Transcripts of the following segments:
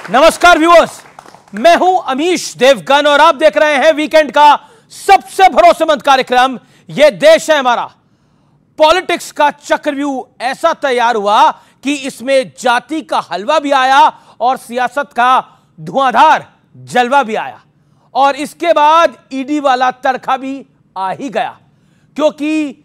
नमस्कार व्यूअर्स, मैं हूं अमीश देवगन और आप देख रहे हैं वीकेंड का सबसे भरोसेमंद कार्यक्रम यह देश है हमारा। पॉलिटिक्स का चक्रव्यूह ऐसा तैयार हुआ कि इसमें जाति का हलवा भी आया और सियासत का धुआंधार जलवा भी आया और इसके बाद ईडी वाला तड़का भी आ ही गया, क्योंकि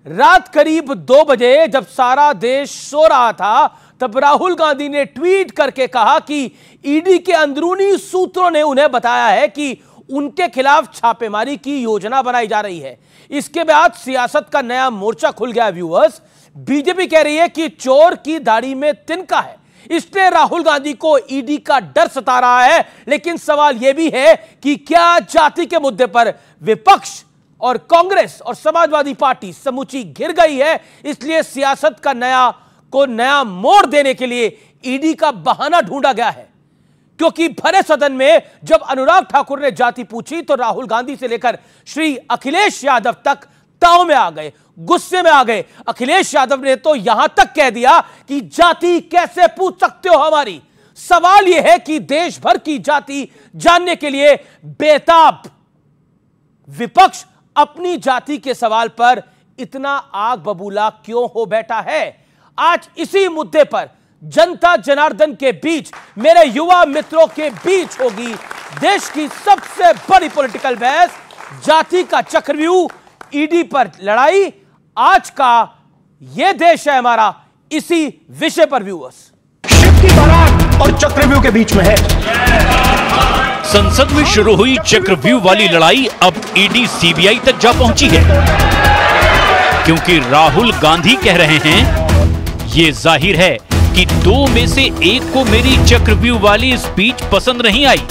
रात करीब 2 बजे जब सारा देश सो रहा था तब राहुल गांधी ने ट्वीट करके कहा कि ईडी के अंदरूनी सूत्रों ने उन्हें बताया है कि उनके खिलाफ छापेमारी की योजना बनाई जा रही है। इसके बाद सियासत का नया मोर्चा खुल गया। व्यूअर्स, बीजेपी कह रही है कि चोर की दाढ़ी में तिनका है, इसलिए राहुल गांधी को ईडी का डर सता रहा है। लेकिन सवाल यह भी है कि क्या जाति के मुद्दे पर विपक्ष और कांग्रेस और समाजवादी पार्टी समूची घिर गई है, इसलिए सियासत का नया मोड़ देने के लिए ईडी का बहाना ढूंढा गया है। क्योंकि भरे सदन में जब अनुराग ठाकुर ने जाति पूछी तो राहुल गांधी से लेकर श्री अखिलेश यादव तक ताव में आ गए, गुस्से में आ गए। अखिलेश यादव ने तो यहां तक कह दिया कि जाति कैसे पूछ सकते हो हमारी। सवाल यह है कि देश भर की जाति जानने के लिए बेताब विपक्ष अपनी जाति के सवाल पर इतना आग बबूला क्यों हो बैठा है। आज इसी मुद्दे पर जनता जनार्दन के बीच, मेरे युवा मित्रों के बीच होगी देश की सबसे बड़ी पॉलिटिकल बहस। जाति का चक्रव्यूह, ईडी पर लड़ाई, आज का यह देश है हमारा, इसी विषय पर व्यूअर्स। शिव की बारात और चक्रव्यूह के बीच में है। संसद में शुरू हुई चक्रव्यूह वाली लड़ाई अब ईडी सीबीआई तक जा पहुंची है, क्योंकि राहुल गांधी कह रहे हैं ये जाहिर है कि 2 में से एक को मेरी चक्रव्यूह वाली स्पीच पसंद नहीं आई।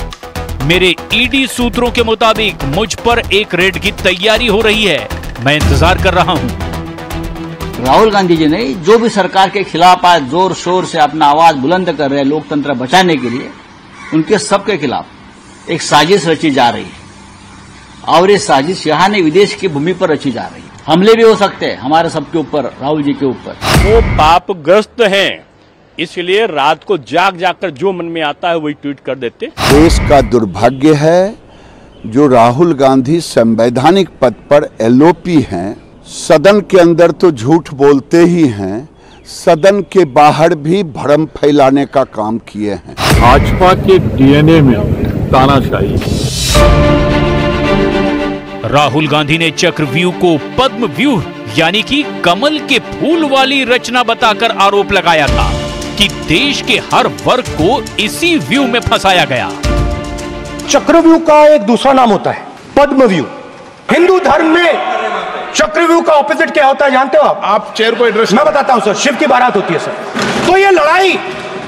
मेरे ईडी सूत्रों के मुताबिक मुझ पर एक रेड की तैयारी हो रही है, मैं इंतजार कर रहा हूं। राहुल गांधी जी ने जो भी सरकार के खिलाफ आज जोर शोर से अपना आवाज बुलंद कर रहे हैं लोकतंत्र बचाने के लिए, उनके सबके खिलाफ एक साजिश रची जा रही है और ये साजिश यहाँ नहीं विदेश की भूमि पर रची जा रही है। हमले भी हो सकते हैं हमारे सबके ऊपर, राहुल जी के ऊपर। वो पापग्रस्त हैं, इसलिए रात को जाग जाकर जो मन में आता है वही ट्वीट कर देते। देश का दुर्भाग्य है जो राहुल गांधी संवैधानिक पद पर एलओपी हैं, सदन के अंदर तो झूठ बोलते ही हैं, सदन के बाहर भी भ्रम फैलाने का काम किए हैं। भाजपा के डीएनए में तानाशाही। राहुल गांधी ने चक्रव्यूह को पद्म व्यूह यानी कि कमल के फूल वाली रचना बताकर आरोप लगाया था कि देश के हर वर्ग को इसी व्यू में फंसाया गया। चक्रव्यूह का एक दूसरा नाम होता है पद्मव्यूह। हिंदू धर्म में चक्रव्यूह का ऑपोजिट क्या होता है जानते हो आप चेयर को एड्रेस। मैं बताता हूं सर, शिव की बारात होती है सर। तो ये लड़ाई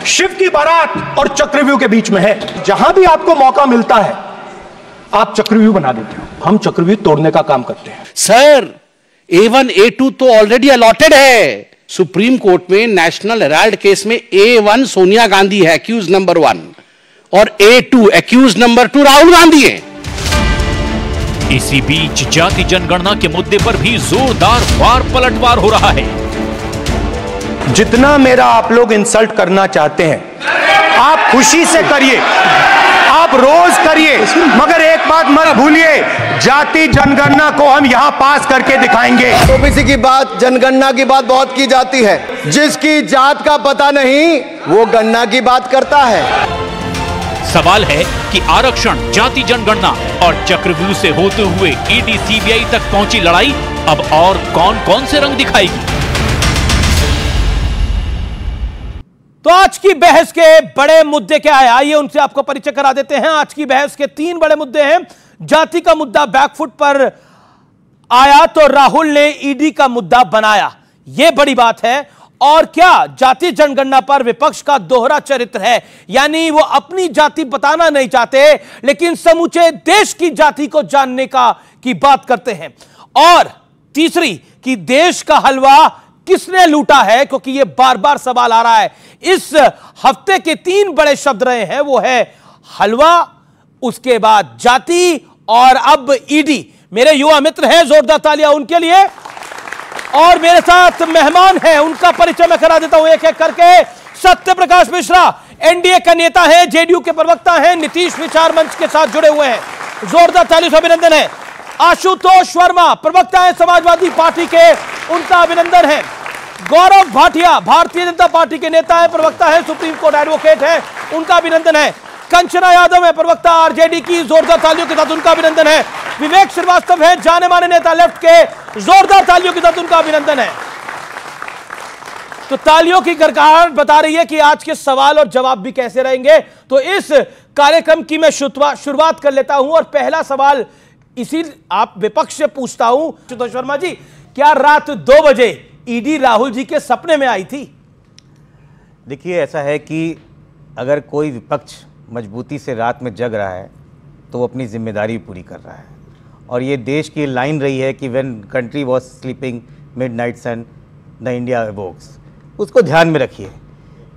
शिव की बारात और चक्रव्यूह के बीच में है। जहां भी आपको मौका मिलता है आप चक्रव्यूह बना देते हो, हम चक्रव्यूह तोड़ने का काम करते हैं। सर, A1 A2 तो ऑलरेडी अलॉटेड है। सुप्रीम कोर्ट में नेशनल हेराल्ड केस में A1 सोनिया गांधी है एक्यूज नंबर 1 और A2 accused number 2 Rahul Gandhi है। इसी बीच जाति जनगणना के मुद्दे पर भी जोरदार वार पलटवार हो रहा है। जितना मेरा आप लोग इंसल्ट करना चाहते हैं आप खुशी से करिए, आप रोज करिए, मगर एक बात मत भूलिए, जाति जनगणना को हम यहां पास करके दिखाएंगे। ओबीसी की बात, जनगणना की बात बहुत की जाती है, जिसकी जात का पता नहीं वो गणना की बात करता है। सवाल है कि आरक्षण, जाति जनगणना और चक्रव्यूह से होते हुए ईडी सीबीआई तक पहुंची लड़ाई अब और कौन कौन से रंग दिखाएगी। तो आज की बहस के बड़े मुद्दे क्या है, आइए उनसे आपको परिचय करा देते हैं। आज की बहस के 3 बड़े मुद्दे हैं। जाति का मुद्दा बैकफुट पर आया तो राहुल ने ईडी का मुद्दा बनाया, यह बड़ी बात है। और क्या जाति जनगणना पर विपक्ष का दोहरा चरित्र है, यानी वो अपनी जाति बताना नहीं चाहते लेकिन समूचे देश की जाति को जानने की बात करते हैं। और तीसरी कि देश का हलवा किसने लूटा है, क्योंकि यह बार बार सवाल आ रहा है। इस हफ्ते के 3 बड़े शब्द रहे हैं, वो है हलवा, उसके बाद जाति और अब ईडी। मेरे युवा मित्र हैं, जोरदार तालियां उनके लिए। और मेरे साथ मेहमान हैं, उनका परिचय मैं करा देता हूं एक एक करके। सत्य प्रकाश मिश्रा, एनडीए का नेता है, जेडीयू के प्रवक्ता हैं, नीतीश विचार मंच के साथ जुड़े हुए हैं। जोरदार तालियों से अभिनंदन है। आशुतोष वर्मा प्रवक्ता है समाजवादी पार्टी के, उनका अभिनंदन है। गौरव भाटिया भारतीय जनता पार्टी के नेता है, प्रवक्ता है, सुप्रीम कोर्ट एडवोकेट है, उनका अभिनंदन है। कंचना यादव है प्रवक्ता आरजेडी की, जोरदार तालियों के साथ उनका अभिनंदन है। विवेक श्रीवास्तव है जाने माने नेता लेफ्ट के, जोरदार तालियों के साथ उनका अभिनंदन है। तो तालियों की गड़गड़ाहट बता रही है कि आज के सवाल और जवाब भी कैसे रहेंगे। तो इस कार्यक्रम की मैं शुरुआत कर लेता हूं और पहला सवाल इसी आप विपक्ष से पूछता हूं। आशुतोष वर्मा जी, क्या रात 2 बजे ईडी राहुल जी के सपने में आई थी? देखिए, ऐसा है कि अगर कोई विपक्ष मजबूती से रात में जग रहा है तो वो अपनी जिम्मेदारी पूरी कर रहा है। और ये देश की लाइन रही है कि when country was sleeping midnight sun the India awokes, उसको ध्यान में रखिए।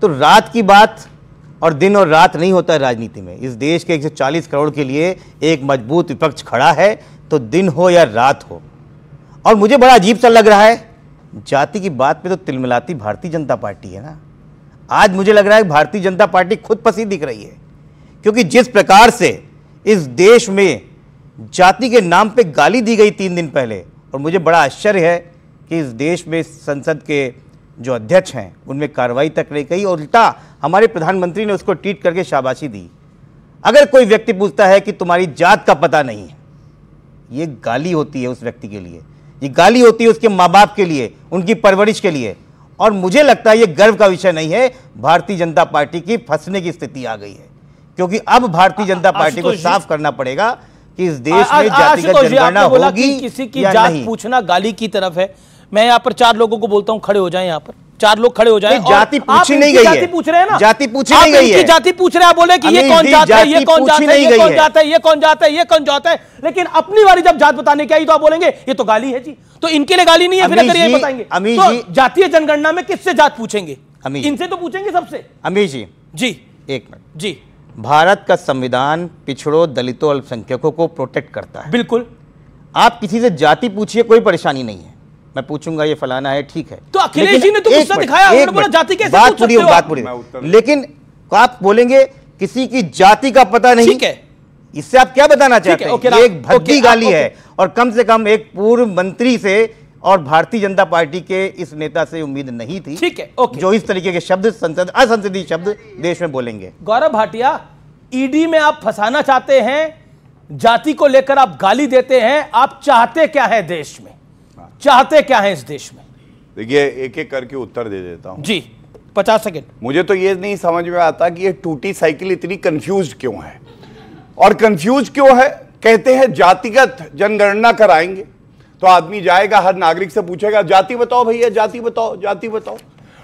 तो रात की बात और दिन और रात नहीं होता है राजनीति में। इस देश के 140 करोड़ के लिए एक मजबूत विपक्ष खड़ा है, तो दिन हो या रात हो। और मुझे बड़ा अजीब सा लग रहा है, जाति की बात पे तो तिलमिलाती भारतीय जनता पार्टी है ना। आज मुझे लग रहा है भारतीय जनता पार्टी खुद पसी दिख रही है, क्योंकि जिस प्रकार से इस देश में जाति के नाम पे गाली दी गई 3 दिन पहले, और मुझे बड़ा आश्चर्य है कि इस देश में संसद के जो अध्यक्ष हैं उनमें कार्रवाई तक नहीं की, और उल्टा हमारे प्रधानमंत्री ने उसको ट्वीट करके शाबाशी दी। अगर कोई व्यक्ति पूछता है कि तुम्हारी जात का पता नहीं है, ये गाली होती है उस व्यक्ति के लिए, ये गाली होती है उसके माँ बाप के लिए, उनकी परवरिश के लिए। और मुझे लगता है ये गर्व का विषय नहीं है। भारतीय जनता पार्टी की फंसने की स्थिति आ गई है, क्योंकि अब भारतीय जनता पार्टी को साफ करना पड़ेगा कि इस देश में जातिगत जनगणना होगी किसी की जात पूछना गाली की तरफ है। मैं यहाँ पर 4 लोगों को बोलता हूँ खड़े हो जाएं, यहाँ पर 4 लोग खड़े हो जाएं। जाति पूछी नहीं गई है, जाति पूछ रहे हैं ना, जाति पूछी नहीं गई है, जाति पूछ रहे हैं। आप बोले कि ये कौन जात है, ये कौन जात है, ये कौन जात है, ये कौन जात है, ये कौन जात है, लेकिन अपनी बारी जब जात बताने की आई तो आप बोलेंगे ये तो गाली है जी। तो इनके लिए गाली नहीं है, फिर अगर ये बताएंगे तो जातीय जनगणना में किससे जात पूछेंगे? इनसे तो पूछेंगे सबसे। अमीश जी, एक मिनट जी, भारत का संविधान पिछड़ों, दलितों, अल्पसंख्यकों को प्रोटेक्ट करता है। बिल्कुल। आप किसी से जाति पूछिए, कोई परेशानी नहीं है। मैं पूछूंगा ये फलाना है, ठीक है। तो अखिलेश जी ने तो गुस्सा दिखाया, उन्होंने बोला जाति कैसे बात पूरी। लेकिन आप बोलेंगे किसी की जाति का पता नहीं, ठीक है, इससे आप क्या बताना चाहते हैं? ये एक भद्दी गाली है, और कम से कम एक पूर्व मंत्री से और भारतीय जनता पार्टी के इस नेता से उम्मीद नहीं थी, ठीक है, जो इस तरीके के शब्द, असंसदीय शब्द देश में बोलेंगे। गौरव भाटिया, ईडी में आप फंसाना चाहते हैं, जाति को लेकर आप गाली देते हैं, आप चाहते क्या है देश में, चाहते क्या है इस देश में? देखिए, एक एक करके उत्तर दे देता हूं जी, 50 सेकंड। मुझे तो ये नहीं समझ में आता कि ये टूटी साइकिल इतनी कंफ्यूज क्यों है। और कंफ्यूज क्यों है? कहते हैं जातिगत जनगणना कराएंगे, तो आदमी जाएगा, हर नागरिक से पूछेगा जाति बताओ भैया, जाति बताओ, जाति बताओ।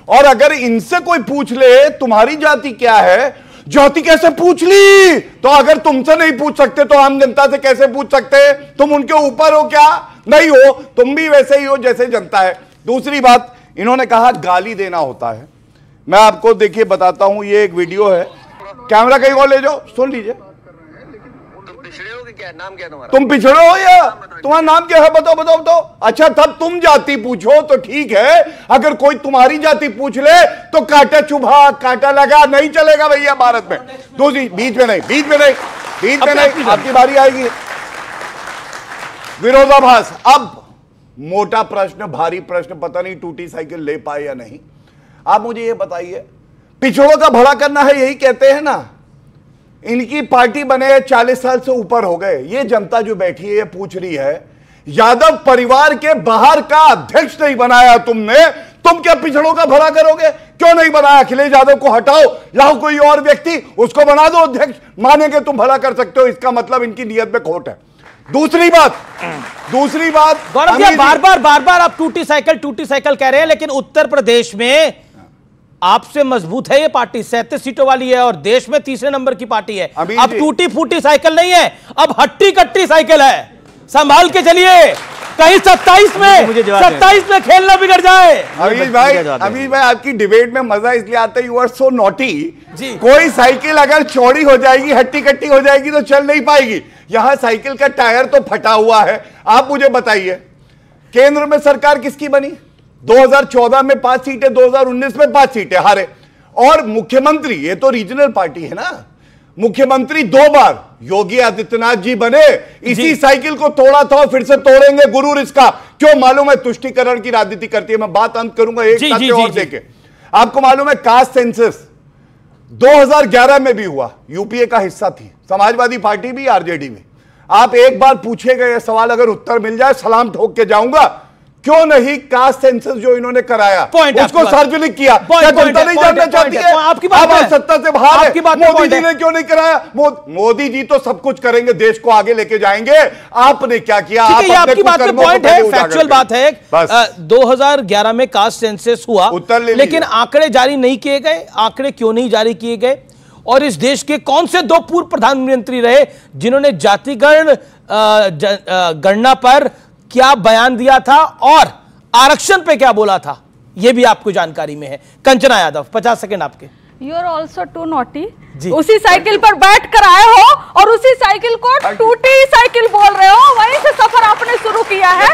और अगर इनसे कोई पूछ ले तुम्हारी जाति क्या है, जाति कैसे पूछ ली? तो अगर तुमसे नहीं पूछ सकते तो आम जनता से कैसे पूछ सकते? तुम उनके ऊपर हो क्या? नहीं हो, तुम भी वैसे ही हो जैसे जनता है। दूसरी बात, इन्होंने कहा गाली देना होता है। मैं आपको देखिए बताता हूं, ये एक वीडियो है, कैमरा कहीं और ले जाओ, सुन लीजिए। नाम क्या तुम्हारा? तुम पिछड़े हो या तुम्हारा नाम क्या है? बताओ बताओ बताओ। अच्छा, तब तुम जाति पूछो तो ठीक है, अगर कोई तुम्हारी जाति पूछ ले तो काटा चुभा, काटा लगा, नहीं चलेगा भैया भारत में। दूसरी, बीच में नहीं, बीच में नहीं, बीच में नहीं, आपकी बारी आएगी। विरोधाभास। अब मोटा प्रश्न, भारी प्रश्न, पता नहीं टूटी साइकिल ले पाए या नहीं। आप मुझे ये बताइए, पिछड़ों का भला करना है, यही कहते हैं ना। इनकी पार्टी बने 40 साल से ऊपर हो गए। ये जनता जो बैठी है ये पूछ रही है, यादव परिवार के बाहर का अध्यक्ष नहीं बनाया तुमने, तुम क्या पिछड़ों का भला करोगे? क्यों नहीं बनाया? अखिलेश यादव को हटाओ, लाओ कोई और व्यक्ति, उसको बना दो अध्यक्ष, मानेंगे तुम भला कर सकते हो। इसका मतलब इनकी नीयत में खोट है। दूसरी बात गौरव जी, बार बार आप टूटी साइकिल कह रहे हैं, लेकिन उत्तर प्रदेश में आपसे मजबूत है ये पार्टी, 37 सीटों वाली है और देश में 3रे नंबर की पार्टी है। अब टूटी फूटी साइकिल नहीं है, अब हट्टी कट्टी साइकिल है। संभाल के चलिए, कहीं 27 में खेलना बिगड़ जाए। अमीश भाई आपकी डिबेट में मजा इसलिए आता है, यू आर सो नॉटी। कोई साइकिल अगर चौड़ी हो जाएगी, हट्टी कट्टी हो जाएगी तो चल नहीं पाएगी। यहां साइकिल का टायर तो फटा हुआ है। आप मुझे बताइए, केंद्र में सरकार किसकी बनी? 2014 में 5 सीटें, 2019 में 5 सीटें हारे। और मुख्यमंत्री, ये तो रीजनल पार्टी है ना, मुख्यमंत्री 2 बार योगी आदित्यनाथ जी बने, इसी साइकिल को तोड़ा था और फिर से तोड़ेंगे। गुरूर इसका क्यों मालूम है? तुष्टीकरण की राजनीति करती है। मैं बात अंत करूंगा एक तथ्य और देके। आपको मालूम है कास्ट सेंसस 2011 में भी हुआ, यूपीए का हिस्सा थी समाजवादी पार्टी भी, आरजेडी भी। आप एक बार पूछेगा यह सवाल, अगर उत्तर मिल जाए सलाम ठोक के जाऊंगा, क्यों नहीं कास्ट सेंसस जो इन्होंने कराया उसको सार्वजनिक किया? क्या जनता नहीं जानना चाहती है? आपकी बात है, सत्ता से बाहर है, मोदी जी है। ने क्यों नहीं कराया? मोदी जी तो सब कुछ करेंगे, देश को आगे लेके जाएंगे। आपने क्या किया? आपकी बात पे पॉइंट है, फैक्चुअल बात है। 2011 में कास्ट सेंसस हुआ, लेकिन आंकड़े जारी नहीं किए गए। आंकड़े क्यों नहीं जारी किए गए? और इस देश के कौन से 2 पूर्व प्रधानमंत्री रहे जिन्होंने जातिगण गणना पर क्या बयान दिया था और आरक्षण पे क्या बोला था? यह भी आपको जानकारी में है। कंचना यादव, 50 सेकंड आपके। You are also too naughty. उसी साइकिल पर बैठ कर आए हो और उसी साइकिल को टूटी साइकिल बोल रहे हो। वहीं से सफर आपने शुरू किया है।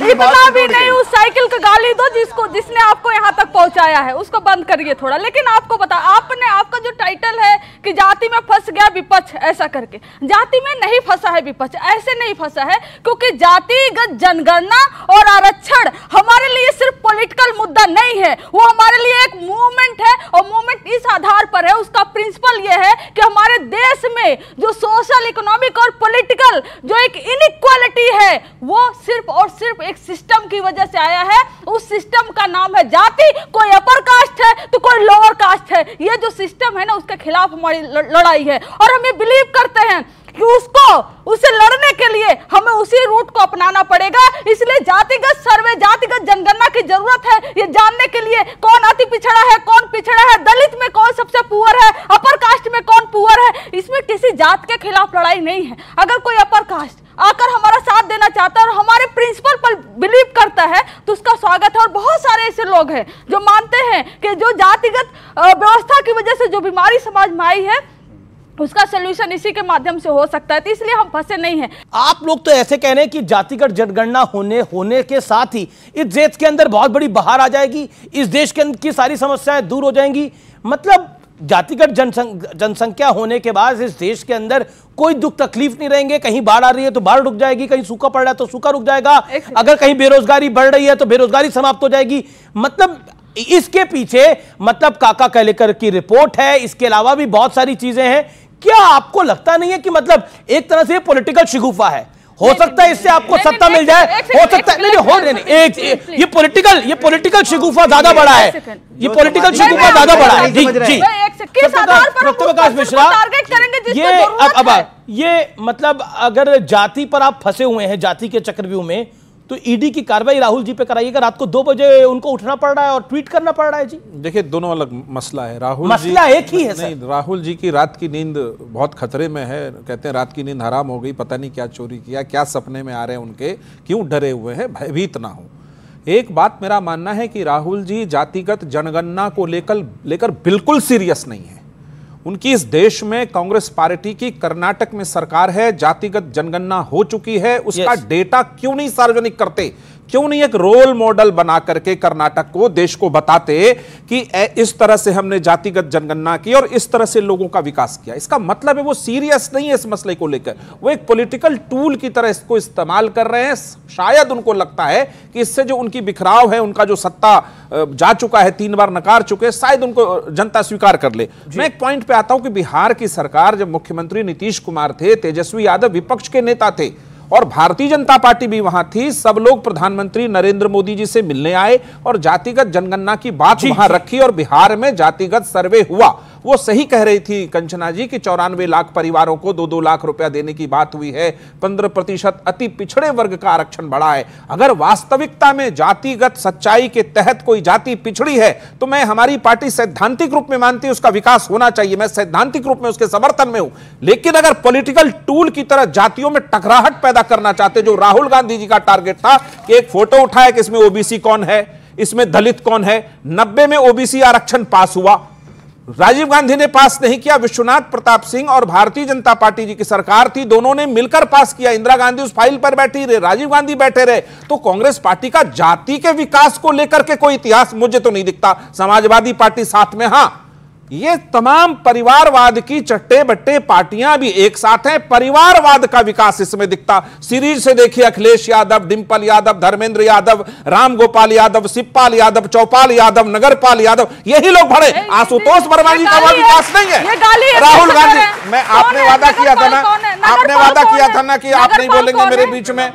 इतना भी नहीं उस साइकिल का गाली दो जिसने आपको यहाँ तक पहुंचाया है, उसको बंद करिए थोड़ा। लेकिन आपको बता, आपका जो टाइटल है कि जाति में फंस गया विपक्ष, ऐसा करके जाति में नहीं फंसा है विपक्ष, ऐसे नहीं फंसा है। क्योंकि जातिगत जनगणना और आरक्षण हमारे लिए सिर्फ पॉलिटिकल मुद्दा नहीं है, वो हमारे लिए एक मूवमेंट है। और मूवमेंट इस आधार पर है, उसका प्रिंसिपल यह है कि हमारे देश में जो सोशल, इकोनॉमिक और पॉलिटिकल जो एक इनइक्वालिटी है, वो सिर्फ और सिर्फ एक सिस्टम की वजह से आया है। उस सिस्टम का नाम है जाति। कोई अपर कास्ट है तो कोई लोअर कास्ट है। ये जो सिस्टम है ना, उसके खिलाफ हमारी लड़ाई है और हम ये बिलीव करते हैं कि उससे लड़ने के लिए हमें उसी रूट को अपनाना पड़ेगा। इसलिए जातिगत सर्वे, जातिगत जनगणना की जरूरत है, ये जानने के लिए कौन अति पिछड़ा है, कौन पिछड़ा है, दलित में कौन सबसे पुअर है, अपर कास्ट में कौन पुअर है। इसमें किसी जात के खिलाफ लड़ाई नहीं है। अगर कोई अपर कास्ट आकर हमारा साथ देना चाहता है और हमारे प्रिंसिपल पर बिलीव करता है तो उसका स्वागत है। और बहुत सारे ऐसे लोग हैं जो मानते हैं कि जो जातिगत व्यवस्था की वजह से जो बीमारी समाज में आई है, उसका सलूशन इसी के माध्यम से हो सकता है। तो इसलिए हम फंसे नहीं हैं। आप लोग तो ऐसे कह रहे हैं कि जातिगत जनगणना होने के साथ ही इस देश के अंदर बहुत बड़ी बहार आ जाएगी, इस देश के अंदर की सारी समस्याएं दूर हो जाएंगी। मतलब जातिगत जनसंख्या होने के बाद इस देश के अंदर कोई दुख तकलीफ नहीं रहेंगे। कहीं बाढ़ आ रही है तो बाढ़ रुक जाएगी, कहीं सूखा पड़ रहा है तो सूखा रुक जाएगा, अगर कहीं बेरोजगारी बढ़ रही है तो बेरोजगारी समाप्त हो जाएगी। मतलब इसके पीछे मतलब काका कलेकर की रिपोर्ट है, इसके अलावा भी बहुत सारी चीजें हैं। क्या आपको लगता नहीं है कि मतलब एक तरह से पॉलिटिकल शिगुफा है? हो सकता है इससे आपको सत्ता मिल जाए, हो सकता है नहीं, ये पॉलिटिकल शिगुफा ज्यादा बड़ा है, ये पॉलिटिकल शिगुफा ज्यादा बड़ा है। जी जी, प्रकाश मिश्रा, ये अब ये मतलब अगर जाति पर आप फंसे हुए हैं, जाति के चक्रव्यूह में, तो ईडी की कार्रवाई राहुल जी पे कराइएगा। रात को 2 बजे उनको उठना पड़ रहा है और ट्वीट करना पड़ रहा है। जी देखिए, दोनों अलग मसला है। राहुल मसला जी, एक ही है नहीं, राहुल जी की रात की नींद बहुत खतरे में है। कहते हैं रात की नींद हराम हो गई, पता नहीं क्या चोरी किया, क्या सपने में आ रहे हैं उनके, क्यों डरे हुए हैं, भयभीत ना हो। एक बात मेरा मानना है कि राहुल जी जातिगत जनगणना को लेकर बिल्कुल सीरियस नहीं है। उनकी इस देश में कांग्रेस पार्टी की कर्नाटक में सरकार है, जातिगत जनगणना हो चुकी है, उसका डेटा क्यों नहीं सार्वजनिक करते? क्यों नहीं एक रोल मॉडल बना करके कर्नाटक को, देश को बताते कि इस तरह से हमने जातिगत जनगणना की और इस तरह से लोगों का विकास किया? इसका मतलब है वो सीरियस नहीं है इस मसले को लेकर, वो एक पॉलिटिकल टूल की तरह इसको इस्तेमाल कर रहे हैं। शायद उनको लगता है कि इससे जो उनकी बिखराव है, उनका जो सत्ता जा चुका है, 3 बार नकार चुके, शायद उनको जनता स्वीकार कर ले। मैं एक पॉइंट पे आता हूं कि बिहार की सरकार, जब मुख्यमंत्री नीतीश कुमार थे, तेजस्वी यादव विपक्ष के नेता थे और भारतीय जनता पार्टी भी वहां थी, सब लोग प्रधानमंत्री नरेंद्र मोदी जी से मिलने आए और जातिगत जनगणना की बात वहां रखी और बिहार में जातिगत सर्वे हुआ। वो सही कह रही थी कंचना जी कि 94 लाख परिवारों को 2-2 लाख रुपया देने की बात हुई है, 15% अति पिछड़े वर्ग का आरक्षण बढ़ा है। अगर वास्तविकता में जातिगत सच्चाई के तहत कोई जाति पिछड़ी है तो मैं, हमारी पार्टी सैद्धांतिक रूप में मानती है उसका विकास होना चाहिए, मैं सैद्धांतिक रूप में उसके समर्थन में हूं। लेकिन अगर पॉलिटिकल टूल की तरह जातियों में टकराहट पैदा करना चाहते, जो राहुल गांधी जी का टारगेट था कि एक फोटो उठाया कि इसमें ओबीसी कौन है, इसमें दलित कौन है, 90 में ओबीसी आरक्षण पास हुआ, राजीव गांधी ने पास नहीं किया, विश्वनाथ प्रताप सिंह और भारतीय जनता पार्टी जी की सरकार थी, दोनों ने मिलकर पास किया। इंदिरा गांधी उस फाइल पर बैठी रहे, राजीव गांधी बैठे रहे। तो कांग्रेस पार्टी का जाति के विकास को लेकर के कोई इतिहास मुझे तो नहीं दिखता। समाजवादी पार्टी साथ में, हां, ये तमाम परिवारवाद की चट्टे बट्टे पार्टियां भी एक साथ हैं, परिवारवाद का विकास इसमें दिखता। सीरीज से देखिए, अखिलेश यादव, डिंपल यादव, धर्मेंद्र यादव, राम गोपाल यादव, शिवपाल यादव, चौपाल यादव, नगरपाल यादव, यही लोग भरे। आशुतोष वर्मा जी का विकास नहीं है। राहुल गांधी, मैं आपने वादा किया था ना, आपने वादा किया था ना कि आप नहीं बोलेंगे मेरे बीच में,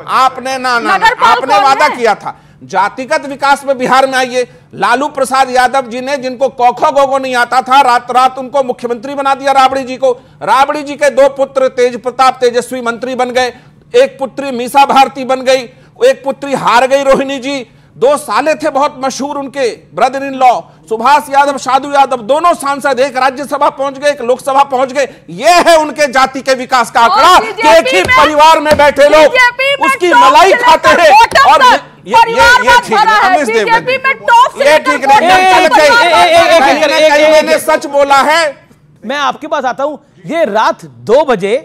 आपने आपने वादा किया था। जातिगत विकास में बिहार में आइए, लालू प्रसाद यादव जी ने, जिनको कोखो गोगो नहीं आता था, रात रात उनको मुख्यमंत्री बना दिया राबड़ी जी को। राबड़ी जी के 2 पुत्र तेज प्रताप तेजस्वी मंत्री बन गए, एक पुत्री मीसा भारती बन गई, एक पुत्री हार गई रोहिणी जी। 2 साले थे बहुत मशहूर उनके brother in law, Subhash Yadav, Sadhu Yadav, दोनों सांसद, एक राज्यसभा पहुंच गए, एक लोकसभा पहुंच गए। ये है उनके जाति के विकास का आंकड़ा कि एक ही परिवार में बैठे लोग उसकी मलाई खाते हैं। और ये ठीक नहीं, मैंने सच बोला है। मैं आपके पास आता हूं, ये रात 2 बजे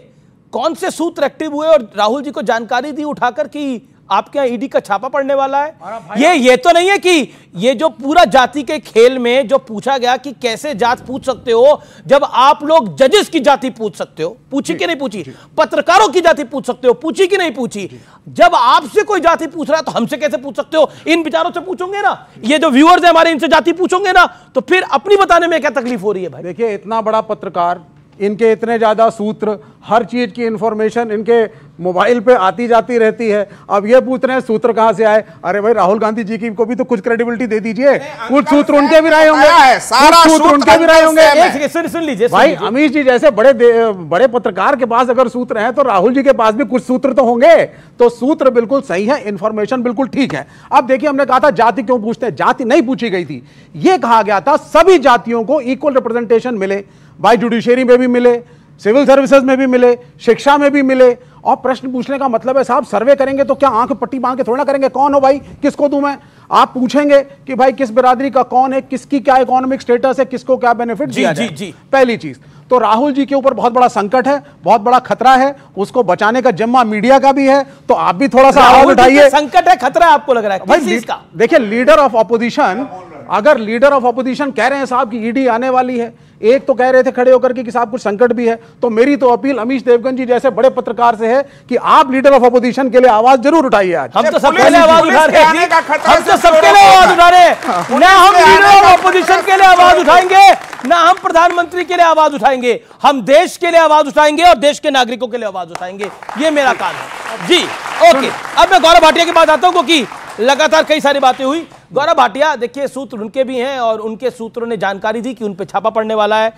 कौन से सूत्र एक्टिव हुए और राहुल जी को जानकारी दी उठाकर कि आपके यहाँ ईडी का छापा पड़ने वाला है? ये तो नहीं है कि ये जो पूरा जाति के खेल में जो पूछा गया कि कैसे जात पूछ सकते हो, जब आप लोग जजेस की जाति पूछ सकते हो, पूछी कि नहीं पूछी? पत्रकारों की जाति पूछ सकते हो, पूछी कि नहीं पूछी? जब आपसे कोई जाति पूछ रहा है तो हमसे कैसे पूछ सकते हो? इन विचारों से पूछोगे ना, ये जो व्यूअर्स है हमारे, इनसे जाति पूछोगे ना, तो फिर अपनी बताने में क्या तकलीफ हो रही है भाई? देखिए, इतना बड़ा पत्रकार, इनके इतने ज्यादा सूत्र, हर चीज की इंफॉर्मेशन इनके मोबाइल पे आती जाती रहती है। अब ये पूछ रहे हैं सूत्र कहां से आए? अरे भाई, राहुल गांधी जी की को भी तो कुछ क्रेडिबिलिटी दे दीजिए। कुछ सूत्र उनके भी रहे होंगे, कुछ सूत्र उनके भी रहे होंगे। सुन लीजिए भाई, अमीश जी जैसे बड़े पत्रकार के पास अगर सूत्र हैं तो राहुल जी के पास भी कुछ सूत्र तो होंगे। तो सूत्र बिल्कुल सही है, इंफॉर्मेशन बिल्कुल ठीक है। अब देखिए, हमने कहा था जाति क्यों पूछते हैं, जाति नहीं पूछी गई थी। यह कहा गया था सभी जातियों को इक्वल रिप्रेजेंटेशन मिले, भाई जुडिशरी में भी मिले, सिविल सर्विसेज में भी मिले, शिक्षा में भी मिले। और प्रश्न पूछने का मतलब है, साहब सर्वे करेंगे तो क्या आंख पट्टी बांध के थोड़ा करेंगे, कौन हो भाई, किसको दूं मैं? आप पूछेंगे कि भाई किस बिरादरी का कौन है, किसकी क्या इकोनॉमिक स्टेटस है, किसको क्या बेनिफिट दिया जाए। पहली चीज तो राहुल जी के ऊपर बहुत बड़ा संकट है, बहुत बड़ा खतरा है, उसको बचाने का जिम्मा मीडिया का भी है। तो आप भी थोड़ा सा आवाज उठाइए। संकट है, खतरा आपको लग रहा है भाई? देखिए, लीडर ऑफ ऑपोजिशन, अगर लीडर ऑफ ऑपोजिशन कह रहे हैं साहब की ईडी आने वाली है, एक तो कह रहे थे खड़े होकर के कि साहब कुछ संकट भी है, तो मेरी तो अपील अमीश देवगन जी जैसे बड़े पत्रकार से है कि आप लीडर ऑफ ऑपोजिशन के लिए आवाज जरूर उठाइए। आज हम तो सबके लिए आवाज उठा रहे हैं, हम तो सबके लिए आवाज उठा रहे हैं। ना हम लीडर ऑफ ऑपोजिशन के लिए आवाज उठाएंगे, ना हम प्रधानमंत्री के लिए आवाज उठाएंगे, हम देश के लिए आवाज उठाएंगे और देश के नागरिकों के लिए आवाज उठाएंगे। ये मेरा काम है जी। ओके, अब मैं गौरव भाटिया की बात आता हूं, क्योंकि लगातार कई सारी बातें हुई। गौरव भाटिया, देखिए सूत्र उनके भी हैं और उनके सूत्रों ने जानकारी दी कि उन पे छापा पड़ने वाला है।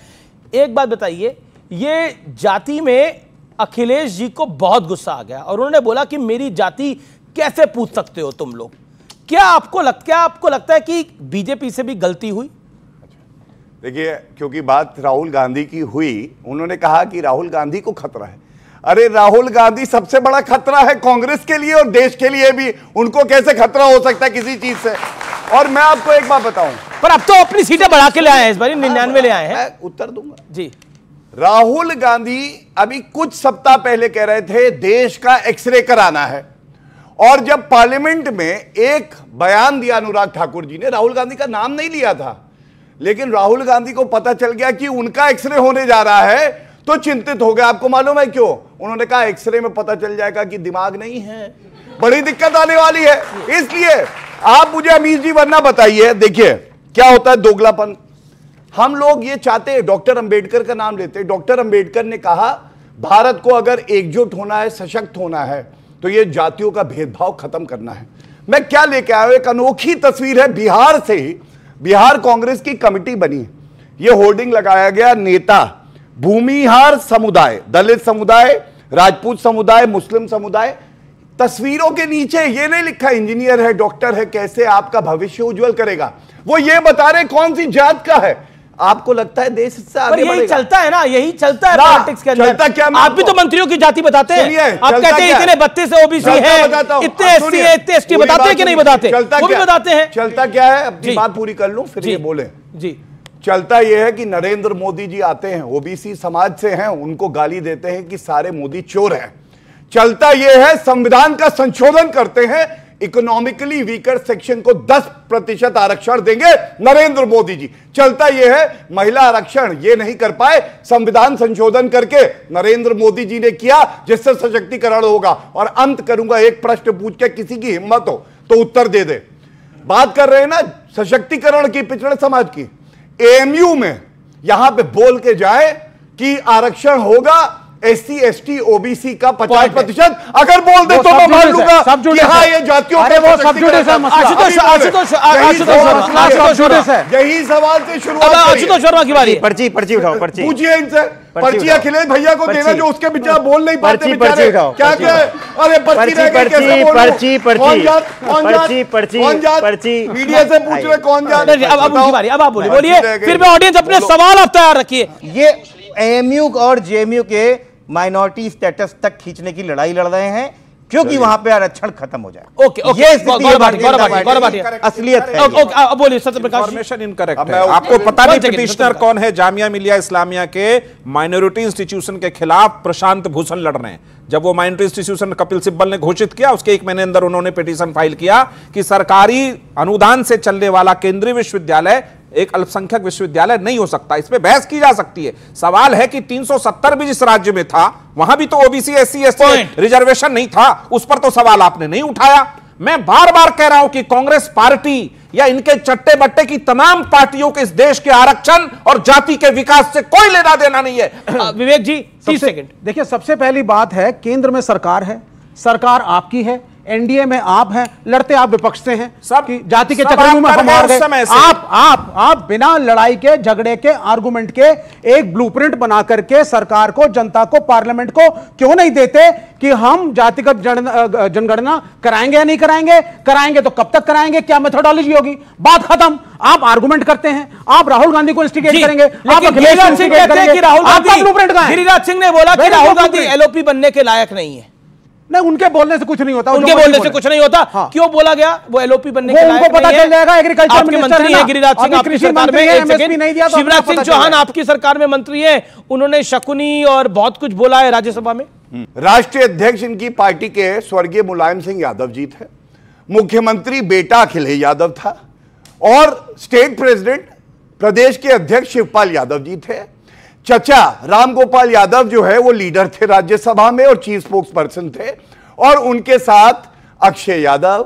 एक बात बताइए, ये जाति में अखिलेश जी को बहुत गुस्सा आ गया और उन्होंने बोला कि मेरी जाति कैसे पूछ सकते हो तुम लोग? क्या आपको लगता है कि बीजेपी से भी गलती हुई? देखिए, क्योंकि बात राहुल गांधी की हुई, उन्होंने कहा कि राहुल गांधी को खतरा है। अरे राहुल गांधी सबसे बड़ा खतरा है कांग्रेस के लिए और देश के लिए भी। उनको कैसे खतरा हो सकता है किसी चीज से? और मैं आपको एक बात बताऊं, पर अब तो अपनी सीटें बढ़ा के ले आए हैं, इस बार 99 ले आए हैं। मैं उत्तर दूंगा जी। राहुल गांधी अभी कुछ सप्ताह पहले कह रहे थे देश का एक्सरे कराना है, और जब पार्लियामेंट में एक बयान दिया अनुराग ठाकुर जी ने, राहुल गांधी का नाम नहीं लिया था, लेकिन राहुल गांधी को पता चल गया कि उनका एक्सरे होने जा रहा है तो चिंतित हो गया। आपको मालूम है क्यों? उन्होंने कहा एक्सरे में पता चल जाएगा कि दिमाग नहीं है, बड़ी दिक्कत आने वाली है। इसलिए आप मुझे अमीश जी वरना बताइए, देखिए क्या होता है दोगलापन। हम लोग ये चाहते हैं, डॉक्टर अंबेडकर का नाम लेते हैं। डॉक्टर अंबेडकर ने कहा भारत को अगर एकजुट होना है, सशक्त होना है, तो ये जातियों का भेदभाव खत्म करना है। मैं क्या लेके आया हूं, एक अनोखी तस्वीर है बिहार से ही। बिहार कांग्रेस की कमेटी बनी, ये होर्डिंग लगाया गया, नेता भूमिहार समुदाय, दलित समुदाय, राजपूत समुदाय, मुस्लिम समुदाय। तस्वीरों के नीचे ये नहीं लिखा इंजीनियर है, डॉक्टर है, कैसे आपका भविष्य उज्जवल करेगा। वो ये बता रहे कौन सी जात का है। आपको लगता है देश इससे आगे यही चलता है ना, यही चलता है पॉलिटिक्स के अंदर। क्या आप भी तो मंत्रियों की जाति बताते हैं, आप कहते हैं इतने 32 ओबीसी है, इतने एससी है, इतने एसटी, बताते हैं कि नहीं बताते? वो भी बताते हैं। चलता क्या है, अपनी बात पूरी कर लूं फिर ये बोले जी। चलता यह है कि नरेंद्र मोदी जी आते हैं, ओबीसी समाज से हैं, उनको गाली देते हैं कि सारे मोदी चोर हैं। चलता यह है संविधान का संशोधन करते हैं, इकोनॉमिकली वीकर सेक्शन को 10% आरक्षण देंगे नरेंद्र मोदी जी। चलता यह है महिला आरक्षण ये नहीं कर पाए, संविधान संशोधन करके नरेंद्र मोदी जी ने किया, जिससे सशक्तिकरण होगा। और अंत करूंगा, एक प्रश्न पूछ के किसी की हिम्मत हो तो उत्तर दे दे। बात कर रहे हैं ना सशक्तिकरण की पिछड़े समाज की, एएमयू में यहां पे बोल के जाए कि आरक्षण होगा SC ST OBC का 50%, अगर बोल दे तो मैं मान लूंगा कि हाँ ये जातियों का वो सब जुड़े हैं। यही सवाल से शुरुआत। आशुतोष शर्मा की बारी। पर्ची उठाओ, पर्ची पूछिए इनसे, पर्ची अखिलेश भैया को देना जो उसके बेचारा बोल नहीं पाते बेचारे। क्या क्या? अरे पर्ची मीडिया से पूछ रहे कौन जात। अब उनकी बारी, अब आप बोलिए, फिर मैं ऑडियंस अपने सवाल आप तैयार रखिए। ये AMU और JMU के माइनॉरिटी स्टेटस तक खींचने की लड़ाई लड़ रहे हैं, क्योंकि वहां पे आरक्षण खत्म हो जाए। ओके, ये असलियत है। अब बोलिए सत्यप्रकाश। इन्फॉर्मेशन इनकरेक्ट है। आपको पता नहीं पिटिशनर कौन है? जामिया मिलिया इस्लामिया के माइनॉरिटी इंस्टीट्यूशन के खिलाफ प्रशांत भूषण लड़ रहे हैं। जब वो माइनॉरिटी इंस्टीट्यूशन कपिल सिब्बल ने घोषित किया, उसके 1 महीने अंदर उन्होंने पिटीशन फाइल किया कि सरकारी अनुदान से चलने वाला केंद्रीय विश्वविद्यालय एक अल्पसंख्यक विश्वविद्यालय नहीं हो सकता। इस पे बहस की जा सकती है। सवाल है कि 370 भी जिस राज्य में था, वहां भी तो ओबीसी SC ST रिजर्वेशन नहीं था, उस पर तो सवाल आपने नहीं उठाया। मैं बार बार कह रहा हूं कि कांग्रेस पार्टी या इनके चट्टे बट्टे की तमाम पार्टियों के इस देश के आरक्षण और जाति के विकास से कोई लेना देना नहीं है। विवेक जी 30 सेकंड। देखिए, सबसे पहली बात है, केंद्र में सरकार है, सरकार आपकी है, एनडीए में आप हैं, लड़ते आप विपक्ष से हैं, सब जाति के चक्रव्यूह में हम हार गए। आप बिना लड़ाई के, झगड़े के, आर्गुमेंट के एक ब्लूप्रिंट बना करके सरकार को, जनता को, पार्लियामेंट को क्यों नहीं देते कि हम जातिगत जनगणना कराएंगे या नहीं कराएंगे? कराएंगे तो कब तक कराएंगे? क्या मेथोडोलॉजी होगी? बात खत्म। आप आर्गुमेंट करते हैं, आप राहुल गांधी को इंस्टिगेट करेंगे, आप गिरिराज सिंह कहते हैं कि राहुल गांधी, ब्लूप्रिंट का है। गिरिराज सिंह ने बोला कि राहुल गांधी LOP बनने के लायक नहीं है। नहीं, उनके बोलने से कुछ नहीं होता। उनके बोलने से कुछ नहीं होता। हाँ। क्यों बोला गया वो LOP बनने के लायक नहीं है? उनको पता चल जाएगा। एग्रीकल्चर आपके मंत्री हैं गिरिराज सिंह, आपकी सरकार में। शिवराज सिंह चौहान आपकी सरकार में मंत्री हैं, उन्होंने शकुनी और बहुत कुछ बोला है राज्यसभा में। राष्ट्रीय अध्यक्ष इनकी पार्टी के स्वर्गीय मुलायम सिंह यादव जी थे, मुख्यमंत्री बेटा अखिलेश यादव था, और स्टेट प्रेसिडेंट प्रदेश के अध्यक्ष शिवपाल यादव जी थे। चचा रामगोपाल यादव जो है वो लीडर थे राज्यसभा में और चीफ स्पोक्स पर्सन थे, और उनके साथ अक्षय यादव,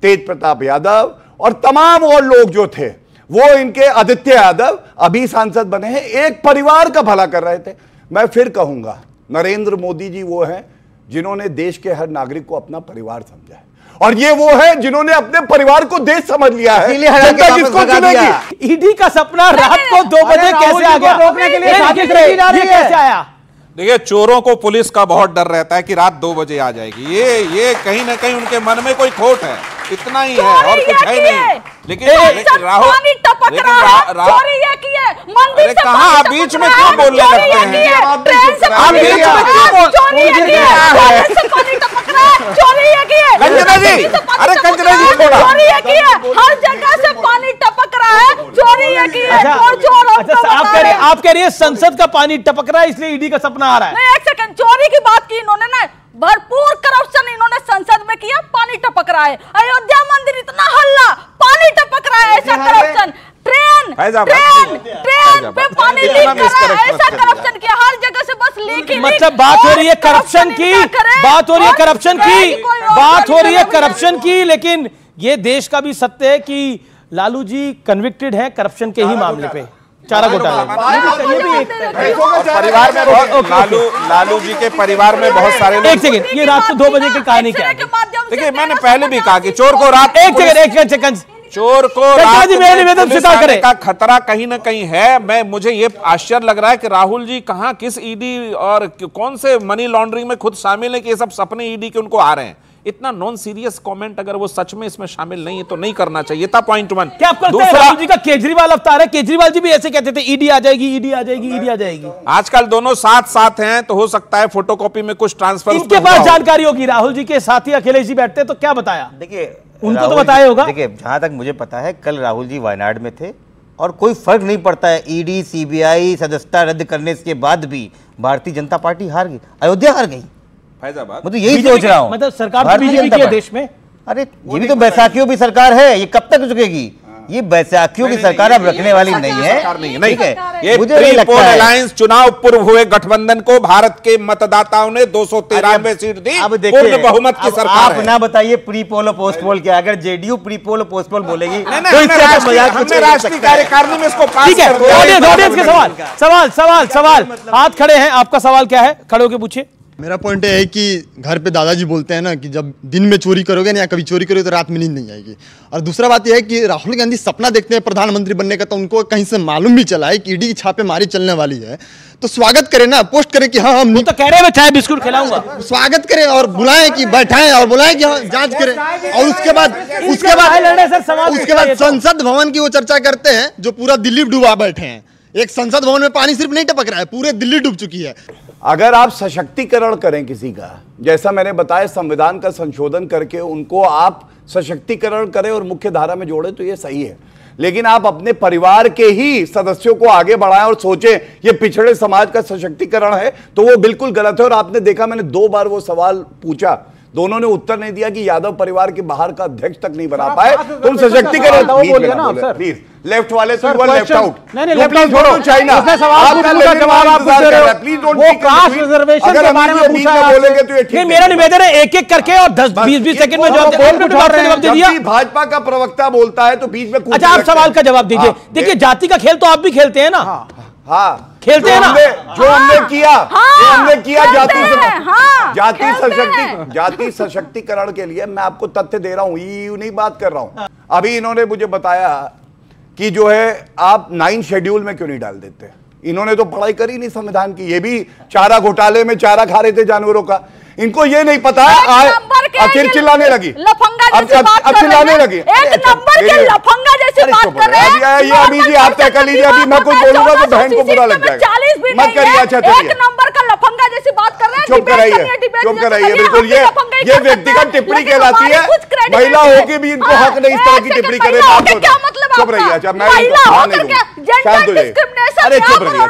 तेज प्रताप यादव और तमाम और लोग जो थे, वो इनके आदित्य यादव अभी सांसद बने हैं, एक परिवार का भला कर रहे थे। मैं फिर कहूंगा, नरेंद्र मोदी जी वो हैं जिन्होंने देश के हर नागरिक को अपना परिवार समझा है, और ये वो है जिन्होंने अपने परिवार को देश समझ लिया है। जनता किसको चुनेगी? ईडी का सपना रात को 2 बजे कैसे आ गया? रोकने के लिए साजिश रही जा रही है। कैसे आया? देखिए, चोरों को पुलिस का बहुत डर रहता है कि रात 2 बजे आ जाएगी। ये कहीं ना कहीं उनके मन में कोई खोट है, इतना ही है और कुछ है नहीं। लेकिन राहुल कहाँ बीच में क्यों बोलने लगते हैं? कंजना जी, अरे कंजना जी थोड़ा, हर जगह से पानी टपक रहा है, चोरी है की है, आप कह रही है संसद का पानी टपक रहा है इसलिए ईडी का सपना आ रहा है। नहीं, एक सेकंड, चोरी की बात की इन्होंने ना, भरपूर करप्शन इन्होंने संसद में किया, पानी टपक रहा है। अयोध्या मंदिर इतना हल्ला, पानी टपक रहा है, ऐसा करप्शन। ट्रेन पे पानी लीक कर रहा है, ऐसा करप्शन किया, हर जगह से बस लीक ही। मतलब बात हो रही है करप्शन की, बात हो रही है करप्शन की, बात हो रही है करप्शन की, लेकिन ये देश का भी सत्य है कि लालू जी कन्विक्टेड है करप्शन के ही मामले पे, चारा घोटाले। परिवार में लालू जी के परिवार में बहुत सारे लोग। एक सेकंड, ये रात को 2 बजे की कहानी क्या है? देखिए, मैंने पहले भी कहा कि चोर को रात, एक सेकंड, चोर को रात का खतरा कहीं ना कहीं है। मुझे ये आश्चर्य लग रहा है कि राहुल जी कहां, किस ईडी और कौन से मनी लॉन्ड्रिंग में खुद शामिल है कि ये सब सपने ईडी के उनको आ रहे हैं। इतना नॉन सीरियस कमेंट अगर वो सच में इसमें शामिल नहीं है तो नहीं करना चाहिए था। पॉइंट 1। क्या आपको लगता है राहुल जी का केजरीवाल अवतार है? केजरीवाल जी भी ऐसे कहते थे ईडी आ जाएगी, ईडी आ जाएगी, ईडी आ जाएगी। आजकल दोनों साथ हैं तो हो सकता है फोटोकॉपी में कुछ ट्रांसफर इनके पास जानकारी होगी। राहुल जी के साथी अखिलेश जी बैठते तो क्या बताया? देखिए, उनको तो बताया होगा। देखिए, जहां तक मुझे पता है, कल राहुल जी वायनाड में थे और कोई फर्क नहीं पड़ता है। ईडी सीबीआई सदस्यता रद्द करने के बाद भी भारतीय जनता पार्टी हार गई, अयोध्या हार गई, फैजाबाद। मैं तो यही सोच रहा हूँ। मतलब सरकार बीजेपी की है देश में। अरे ये भी तो बैसाखियों की सरकार है, ये कब तक रुकेगी? ये बैसाखियों की सरकार अब रखने वाली नहीं है। ठीक है, ये प्री पोल अलायंस चुनाव पूर्व हुए गठबंधन को भारत के मतदाताओं ने 293 सीट दी, अब पूर्ण बहुमत की सरकार है। आप ना बताइए प्री पोल और पोस्ट पोल क्या, अगर जेडीयू प्री पोल और पोस्ट पोल बोलेगी हमने राष्ट्रीय कार्यकारिणी में इसको पास ठीक है। कर दिया। ऑडियंस के सवाल हाथ खड़े हैं, आपका सवाल क्या है? खड़े होकर पूछिए। मेरा पॉइंट है कि घर पे दादाजी बोलते हैं ना कि जब दिन में चोरी करोगे ना या कभी चोरी करोगे तो रात में नींद नहीं आएगी। और दूसरा बात यह है कि राहुल गांधी सपना देखते हैं प्रधानमंत्री बनने का, तो उनको कहीं से मालूम भी चला है कि ईडी की छापेमारी चलने वाली है, तो स्वागत करें ना, पोस्ट करें कि हाँ हम तो कह रहे हैं चाय बिस्कुट खिलाऊंगा, स्वागत करें और बुलाएं कि बैठाएं और बुलाएं कि हाँ जांच करें। और उसके बाद संसद भवन की वो चर्चा करते हैं जो पूरा दिल्ली डूबा बैठे हैं। एक संसद भवन में पानी सिर्फ नहीं टपक रहा है, पूरे दिल्ली डूब चुकी है। अगर आप सशक्तिकरण करें किसी का, जैसा मैंने बताया संविधान का संशोधन करके उनको आप सशक्तिकरण करें और मुख्य धारा में जोड़ें तो ये सही है। लेकिन आप अपने परिवार के ही सदस्यों को आगे बढ़ाएं और सोचें ये पिछड़े समाज का सशक्तिकरण है, तो वो बिल्कुल गलत है। और आपने देखा मैंने 2 बार वो सवाल पूछा, दोनों ने उत्तर नहीं दिया कि यादव परिवार के बाहर का अध्यक्ष तक नहीं बना पाए। तुम सशक्तिकरण प्लीज, लेफ्ट वाले तो लेफ्ट आउट, नहीं लेफ्ट आउट छोड़ो, चाइना उसने सवाल का जवाब आप पूछ रहे हो। प्लीज डोंट वो कास्ट रिजर्वेशन के बारे में पूछा है, बोलेंगे तो ये ठीक। मेरा निवेदन है एक एक करके और 10-20 सेकंड में जवाब दे दिया। भाजपा का प्रवक्ता बोलता है तो बीच में। अच्छा आप सवाल का जवाब दीजिए। देखिए जाति का खेल तो आप भी खेलते हैं ना, खेलते हैं ना, जो हमने किया जाति सशक्तिकरण के लिए। मैं आपको तथ्य दे रहा हूं, ये नहीं बात कर रहा हूं। अभी इन्होंने मुझे बताया कि जो है आप 9 शेड्यूल में क्यों नहीं डाल देते। इन्होंने तो पढ़ाई करी नहीं संविधान की, ये भी चारा घोटाले में चारा खा रहे थे जानवरों का। इनको ये नहीं पता है, फिर चिल्लाने लगी, अब चिल्लाने लगी। एक नंबर के लफंगा जैसी बात कर रहे हैं। ये अभी जी आप तय कर लीजिए, अभी मैं कुछ बोलूंगा तो बहन को बुरा लग जाएगा। मत करिए। अच्छा एक नंबर का लफंगा जैसी बात कर रहे हैं। चुप कराइए बिल्कुल। ये व्यक्तिगत टिप्पणी कहलाती है। महिला होके भी इनको हक नहीं इस तरह की टिप्पणी करे। चुप रहिए। अच्छा मैं शांत हो जाइए। अरे चुप रहिए।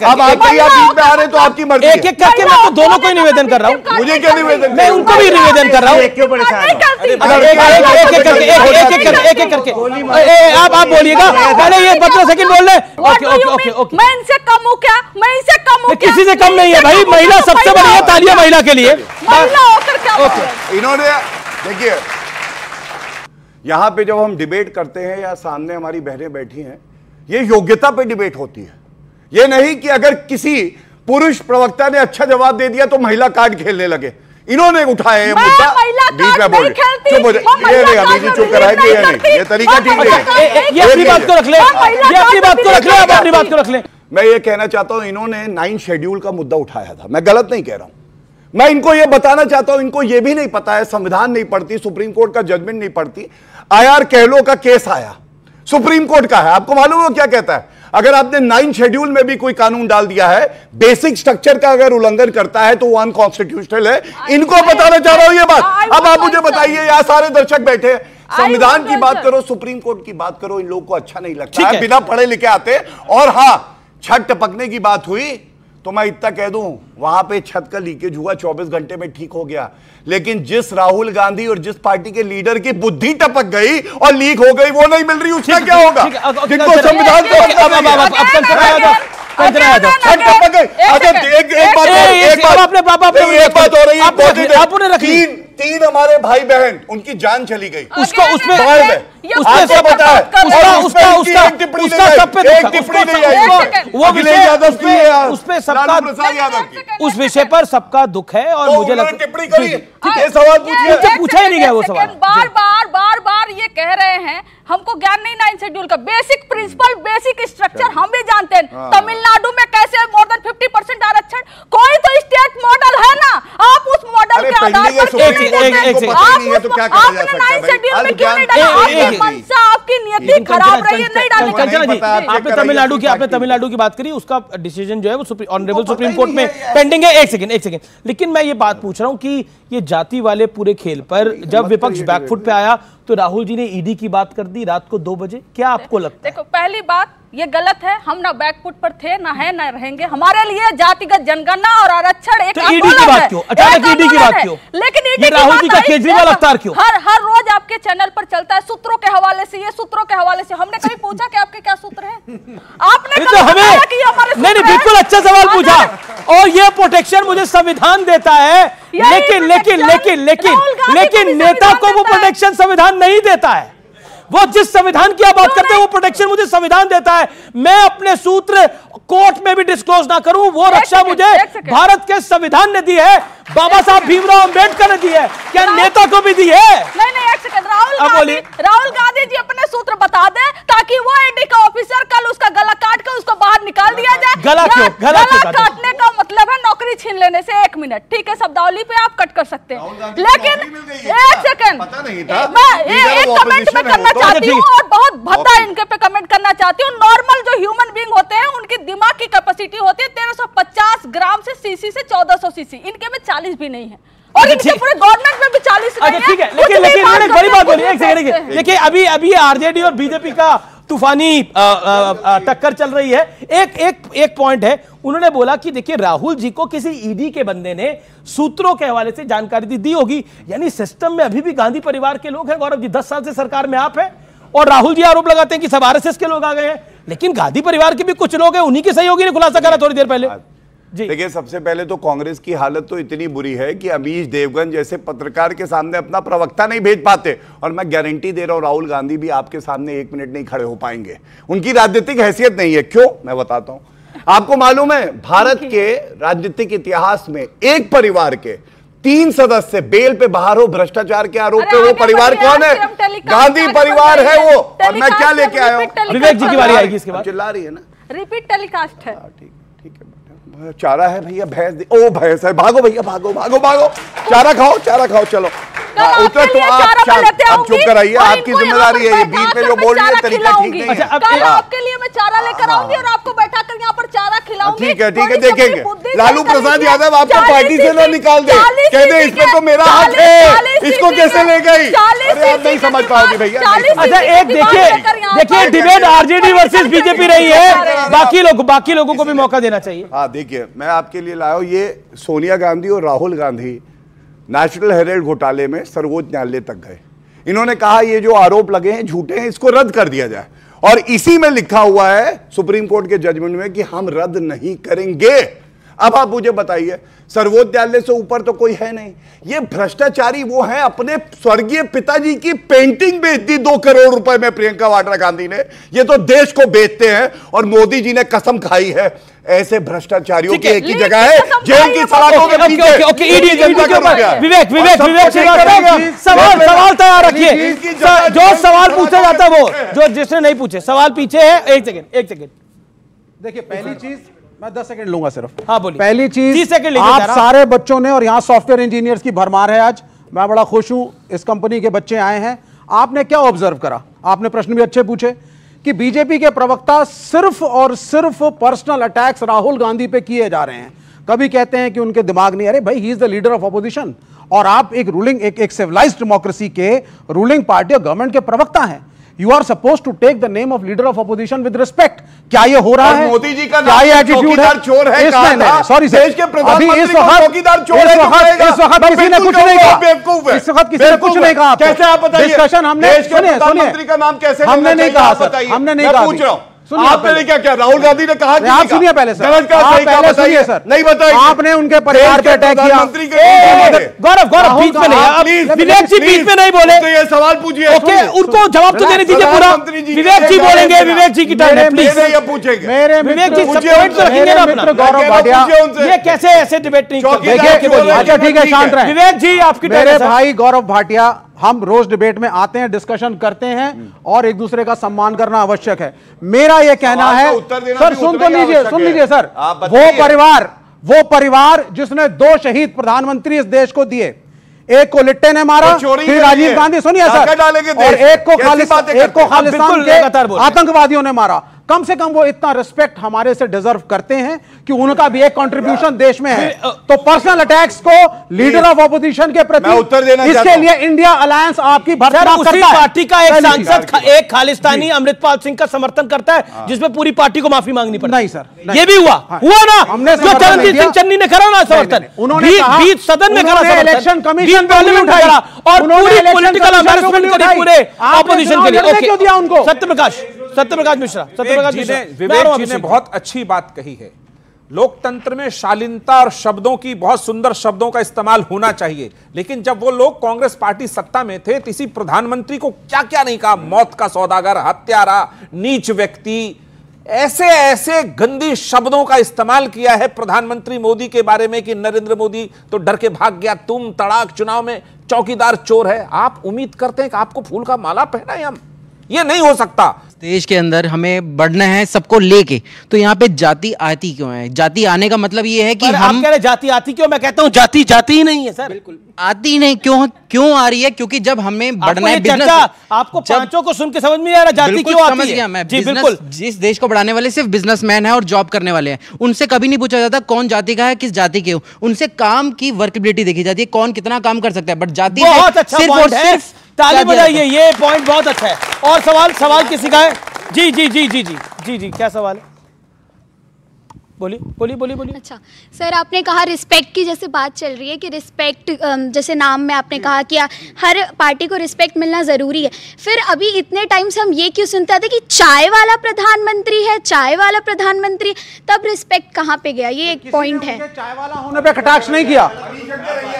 अब आप बीच में आ रहे तो आपकी मर्जी। एक एक करके मैं तो दोनों को ही निवेदन कर रहा हूँ। मुझे क्या निवेदन? मैं उनको भी निवेदन कर रहा हूँ। क्यों परेशान? एक करके आप बोलिएगा, पहले ये 15 सेकंड बोल रहे। ओके मैं इनसे कम हूँ क्या? मैं इनसे कम हूँ? किसी से कम नहीं है भाई, महिला सबसे बड़ी है। तालियां महिला के लिए। महिला होकर क्या? इन्होंने देखिए यहां पे जब हम डिबेट करते हैं या सामने हमारी बहनें बैठी हैं, ये योग्यता पे डिबेट होती है। ये नहीं कि अगर किसी पुरुष प्रवक्ता ने अच्छा जवाब दे दिया तो महिला कार्ड खेलने लगे। इन्होंने उठाया ये मुद्दा, बीच में बोले चुप हो जाए। ये नहीं अभी चुप कराएंगे, ये नहीं, ये तरीका ठीक नहीं है। ये अपनी बात को रख ले, ये अपनी बात को रख ले, आप अपनी बात को रख ले। मैं ये कहना चाहता हूं, इन्होंने 9 शेड्यूल का मुद्दा उठाया था, मैं गलत नहीं कह रहा हूं। मैं इनको ये बताना चाहता हूं, इनको ये भी नहीं पता है संविधान नहीं पढ़ती, सुप्रीम कोर्ट का जजमेंट नहीं पढ़ती। आईआर कहलो का केस आया, सुप्रीम कोर्ट का है, आपको मालूम है क्या कहता है? अगर आपने 9 शेड्यूल में भी कोई कानून डाल दिया है, बेसिक स्ट्रक्चर का अगर उल्लंघन करता है तो वो अनकॉन्स्टिट्यूशनल है। इनको बताना चाह रहा हूं ये बात। अब आप मुझे बताइए, यहां सारे दर्शक बैठे हैं, संविधान की बात करो, सुप्रीम कोर्ट की बात करो, इन लोगों को अच्छा नहीं लगता है, बिना पढ़े लिखे आते। और हाँ, छत टपकने की बात हुई तो मैं इतना कह दूं, वहां पे छत का लीकेज हुआ, 24 घंटे में ठीक हो गया। लेकिन जिस राहुल गांधी और जिस पार्टी के लीडर की बुद्धि टपक गई और लीक हो गई, वो नहीं मिल रही, उसका क्या होगा? जिनको संविधान को एक बात हो रही है, 3 हमारे भाई बहन उनकी जान चली गई, उसको उसमें आपको पता है, उसका सब पे टिप्पणी नहीं आई। वो अखिलेश यादव की है, उस पे सबका, उस विषय पर सबका दुख है। और मुझे लगता है टिप्पणी करिए, ये सवाल पूछिए, पूछा ही नहीं गया वो सवाल। बार ये कह रहे हैं हमको ज्ञान नहीं 9 शेड्यूल का, बेसिक प्रिंसिपल, बेसिक स्ट्रक्चर हम भी जानते हैं। तमिलनाडु में कैसे मोर देन 50% आरक्षण, कोई तो स्टेट मॉडल है ना, आप उस मॉडल के आधार पर तो क्या करा जा सकता है? आपने 9 शेड्यूल में क्यों नहीं डाला? आपकी मंशा, आपकी नीति खराब रही है, नहीं डालनी चाहिए। आपने तमिलनाडु की बात करी, उसका डिसीजन जो है वो ऑनरेबल सुप्रीम कोर्ट में पेंडिंग है। एक सेकंड, लेकिन मैं ये बात पूछ रहा हूं कि ये जाति वाले पूरे खेल पर जब विपक्ष बैकफुट पे आया तो राहुल जी ने ईडी की बात कर दी रात को 2 बजे। क्या आपको लगता है? देखो, पहली बात ये गलत है, हम ना बैकफुट पर थे, ना है, ना रहेंगे। हमारे लिए जातिगत जनगणना और आरक्षण एक ईडी की बात क्यों? अचानक ईडी की बात क्यों? लेकिन ये राहुल जी का केजरीवाल अवतार क्यों? हर रोज आपके चैनल पर चलता है सूत्रों के हवाले से, ये सूत्रों के हवाले से। हमने कभी पूछा कि आपके क्या सूत्र हैं? आपने तो हमें नहीं, बिल्कुल अच्छा सवाल पूछा, और ये प्रोटेक्शन मुझे संविधान देता है, लेकिन नेता को वो प्रोटेक्शन संविधान नहीं देता है। वो जिस संविधान की आप बात करते हैं वो प्रोटेक्शन मुझे संविधान देता है। मैं अपने सूत्र कोर्ट में भी डिस्क्लोज ना करूं, वो रक्षा मुझे भारत के संविधान ने दी है, बाबा साहब भीमराव अंबेडकर ने दी है, क्या नेता को भी दी है? नहीं, एक सेकंड, राहुल गांधी जी अपने सूत्र बता दे ताकि वो ईडी का ऑफिसर कल उसका गला काट कर उसको बाहर निकाल दिया जाए। गला काटने का मतलब है नौकरी छीन लेने से। 1 मिनट, ठीक है, शब्दावली पे आप कट कर सकते हैं, लेकिन एक सेकंड, मैं एक कमेंट में करना चाहती हूँ और बहुत भद्दा इनके पे कमेंट करना चाहती हूँ। नॉर्मल जो ह्यूमन बीइंग होते हैं उनकी दिमाग की कैपेसिटी होती है 1350 ग्राम से सीसी से 1400 सीसी, इनके में 40 भी नहीं है, और इनके पूरे गवर्नमेंट में भी 40 नहीं है। ठीक है, लेकिन एक बड़ी बात बोली, एक सेकंड, देखिए अभी आरजेडी और बीजेपी का तूफानी टक्कर चल रही है। एक पॉइंट है, उन्होंने बोला कि देखिए राहुल जी को किसी ईडी के बंदे ने सूत्रों के हवाले से जानकारी दी होगी, यानी सिस्टम में अभी भी गांधी परिवार के लोग हैं। गौरव जी, 10 साल से सरकार में आप हैं और राहुल जी आरोप लगाते हैं कि सब आरएसएस के लोग आ गए हैं, लेकिन गांधी परिवार के भी कुछ लोग हैं, उन्हीं के सहयोगी ने खुलासा करा थोड़ी देर पहले। देखिए, सबसे पहले तो कांग्रेस की हालत तो इतनी बुरी है कि अमीश देवगन जैसे पत्रकार के सामने अपना प्रवक्ता नहीं भेज पाते, और मैं गारंटी दे रहा हूं राहुल गांधी भी आपके सामने 1 मिनट नहीं खड़े हो पाएंगे। उनकी राजनीतिक हैसियत नहीं है। क्यों, मैं बताता हूं। आपको मालूम है भारत के राजनीतिक इतिहास में एक परिवार के 3 सदस्य बेल पे बाहर हो भ्रष्टाचार के आरोप पे, वो परिवार कौन है? गांधी परिवार है वो। और मैं क्या लेके आया हूं? विवेक जी की बारी आएगी इसके बाद। चिल्ला रही है ना, रिपीट टेलीकास्ट है। ठीक है, चारा है भैया, भैंस दे। ओ भैंस है, भागो भैया, भागो, चारा खाओ, चलो उतर। तो आप चुप कराइए, आपकी जिम्मेदारी है। ये बीच में जो बोल रही है तरीका ठीक नहीं है। आपके लिए मैं चारा लेकर आऊंगी और आपको बैठा कर यहाँ पर चारा खिलाऊंगी। ठीक है, देखेंगे। लालू प्रसाद यादव आपको पार्टी से ना निकाल दे, कह दे इसमें तो मेरा हाथ है, इसको कैसे ले गई? अरे आप नहीं समझ पाओगे भैया। अच्छा, एक देखिए डिबेट आरजेडी वर्सेस बीजेपी रही है, बाकी लोगों को भी मौका देना चाहिए। हाँ, देखिए मैं आपके लिए लाया हूं, ये सोनिया गांधी और राहुल गांधी नेशनल हेराल्ड घोटाले में सर्वोच्च न्यायालय तक गए। इन्होंने कहा ये जो आरोप लगे हैं झूठे हैं, इसको रद्द कर दिया जाए, और इसी में लिखा हुआ है सुप्रीम कोर्ट के जजमेंट में कि हम रद्द नहीं करेंगे। अब आप मुझे बताइए, सर्वोच्च न्यायालय से ऊपर तो कोई है नहीं। ये भ्रष्टाचारी वो हैं, अपने स्वर्गीय पिताजी की पेंटिंग बेच दी 2 करोड़ रुपए में प्रियंका वाड्रा गांधी ने। ये तो देश को बेचते हैं, और मोदी जी ने कसम खाई है ऐसे भ्रष्टाचारियों की एक ही जगह है, जेल की सलाखों के पीछे। विवेक सवाल तैयार रखिए, जो सवाल पूछा जाता है वो, जो जिसने नहीं पूछे सवाल पीछे है। एक सेकंड, देखिए पहली चीज मैं 10 सेकंड लूंगा सिर्फ। हाँ बोलिए। पहली चीज, आप सारे बच्चों ने, और यहां सॉफ्टवेयर इंजीनियर्स की भरमार है आज, मैं बड़ा खुश हूं इस कंपनी के बच्चे आए हैं। आपने क्या ऑब्जर्व करा? आपने प्रश्न भी अच्छे पूछे कि बीजेपी के प्रवक्ता सिर्फ और सिर्फ पर्सनल अटैक्स राहुल गांधी पे किए जा रहे हैं। कभी कहते हैं कि उनके दिमाग नहीं, अरे भाई he is the leader of opposition, और आप एक रूलिंग एक सिविलाइज्ड डेमोक्रेसी के रूलिंग पार्टी और गवर्नमेंट के प्रवक्ता हैं। You are supposed to take the name of leader of opposition with respect. क्या ये हो रहा है? मोदी जी का क्या ये एटीट्यूड है? चोर है, सॉरी देश के प्रधानमंत्री को चौकीदार चोर है, इस वक्त किसी ने कुछ नहीं कहा, इस वक्त किसी ने कुछ नहीं कहा। कैसे आप बताइए? डिस्कशन हमने, प्रधानमंत्री का नाम कैसे हमने नहीं कहा सर, हमने नहीं कहा। पूछ रहा हूं, आपने क्या राहुल गांधी ने कहा? आप सुनिए पहले सर, आप पहले सुनिए सर, नहीं बताइए। आपने उनके परिवार पे अटैक किया। गौरव बीच में नहीं, विवेक जी बीच में नहीं बोले, तो ये सवाल पूछिए। ओके, उनको जवाब तो देने दीजिए पूरा। विवेक जी बोलेंगे, विवेक जी की टर्न है, प्लीज। पूछेंगे मेरे विवेक जी पॉइंट तो रखेंगे ना अपना। गौरव भाटिया, ये कैसे ऐसे डिबेट नहीं देखिए, अच्छा ठीक है, शांत रहे विवेक जी, आपकी मेरे भाई गौरव भाटिया। हम रोज डिबेट में आते हैं, डिस्कशन करते हैं, और एक दूसरे का सम्मान करना आवश्यक है। मेरा यह कहना है सर, सुन लीजिए सर, वो परिवार जिसने 2 शहीद प्रधानमंत्री इस देश को दिए, एक को लिट्टे ने मारा, फिर राजीव गांधी, सुनिए सर, और एक को खालिस्तान के आतंकवादियों ने मारा। कम से कम वो इतना रिस्पेक्ट हमारे से डिजर्व करते हैं कि उनका भी एक कंट्रीब्यूशन देश में है। तो पर्सनल अटैक्स को लीडर ऑफ ऑपोजिशन के प्रति उत्तर देना, इसके लिए इंडिया अलायंस आपकी भर्ती करता है। पार्टी का एक सांसद एक खालिस्तानी अमृतपाल सिंह का समर्थन करता है, जिसमें पूरी पार्टी को माफी मांगनी पड़ती है। नहीं सर, ये भी हुआ ना, हमने जो चरणजीत सिंह चन्नी ने करा ना समर्थन, उन्होंने बीच सदन में करा इलेक्शन कमीशन और पूरी पॉलिटिकल एम्बैरेसमेंट करी पूरे ऑपोजिशन के लिए। क्यों दिया उनको? सत्यप्रकाश मिश्रा विवेक जी ने बहुत अच्छी बात कही है। लोकतंत्र में शालीनता और शब्दों की, बहुत सुंदर शब्दों का इस्तेमाल होना चाहिए, लेकिन जब वो लोग कांग्रेस पार्टी सत्ता में थे, किसी प्रधानमंत्री को क्या क्या नहीं कहा, मौत का सौदागर, हत्यारा, नीच व्यक्ति, ऐसे ऐसे गंदी शब्दों का इस्तेमाल किया है प्रधानमंत्री मोदी के बारे में कि नरेंद्र मोदी तो डर के भाग गया, तुम तड़ाक चुनाव में चौकीदार चोर है। आप उम्मीद करते हैं कि आपको फूल का माला पहनाए हम? ये नहीं हो सकता। देश के अंदर हमें बढ़ना है सबको लेके, तो यहाँ पे जाति आती क्यों है? जाति आने का मतलब ये है कि हम कह रहे जाति आती क्यों? मैं कहता हूँ जाति ही नहीं है सर, बिल्कुल आती नहीं। क्यों आ रही है? क्योंकि जब हमें बढ़ना है बिजनेस, आपको पांचों को सुन के समझ में आ रहा जाति क्यों आती है? समझ गया मैं। बिल्कुल, जिस देश को बढ़ाने वाले सिर्फ बिजनेसमैन है और जॉब करने वाले हैं, उनसे कभी नहीं पूछा जाता कौन जाति का है, किस जाति के हो। उनसे काम की वर्कबिलिटी देखी जाती है, कौन कितना काम कर सकता है। बट जाति बहुत अच्छा पॉइंट है, ताली बजाइए, ये पॉइंट बहुत अच्छा है। और सवाल किसी का है? जी जी जी जी जी जी जी क्या सवाल है? बोलिए। अच्छा सर, आपने कहा रिस्पेक्ट की जैसे बात चल रही है कि रिस्पेक्ट, जैसे नाम में आपने कहा कि हर पार्टी को रिस्पेक्ट मिलना ज़रूरी है। फिर अभी इतने टाइम से हम ये क्यों सुनते थे कि चाय वाला प्रधानमंत्री है, चाय वाला प्रधानमंत्री, तब रिस्पेक्ट कहाँ पे गया? ये एक पॉइंट है। चाय वाला होने पे कटाक्ष नहीं किया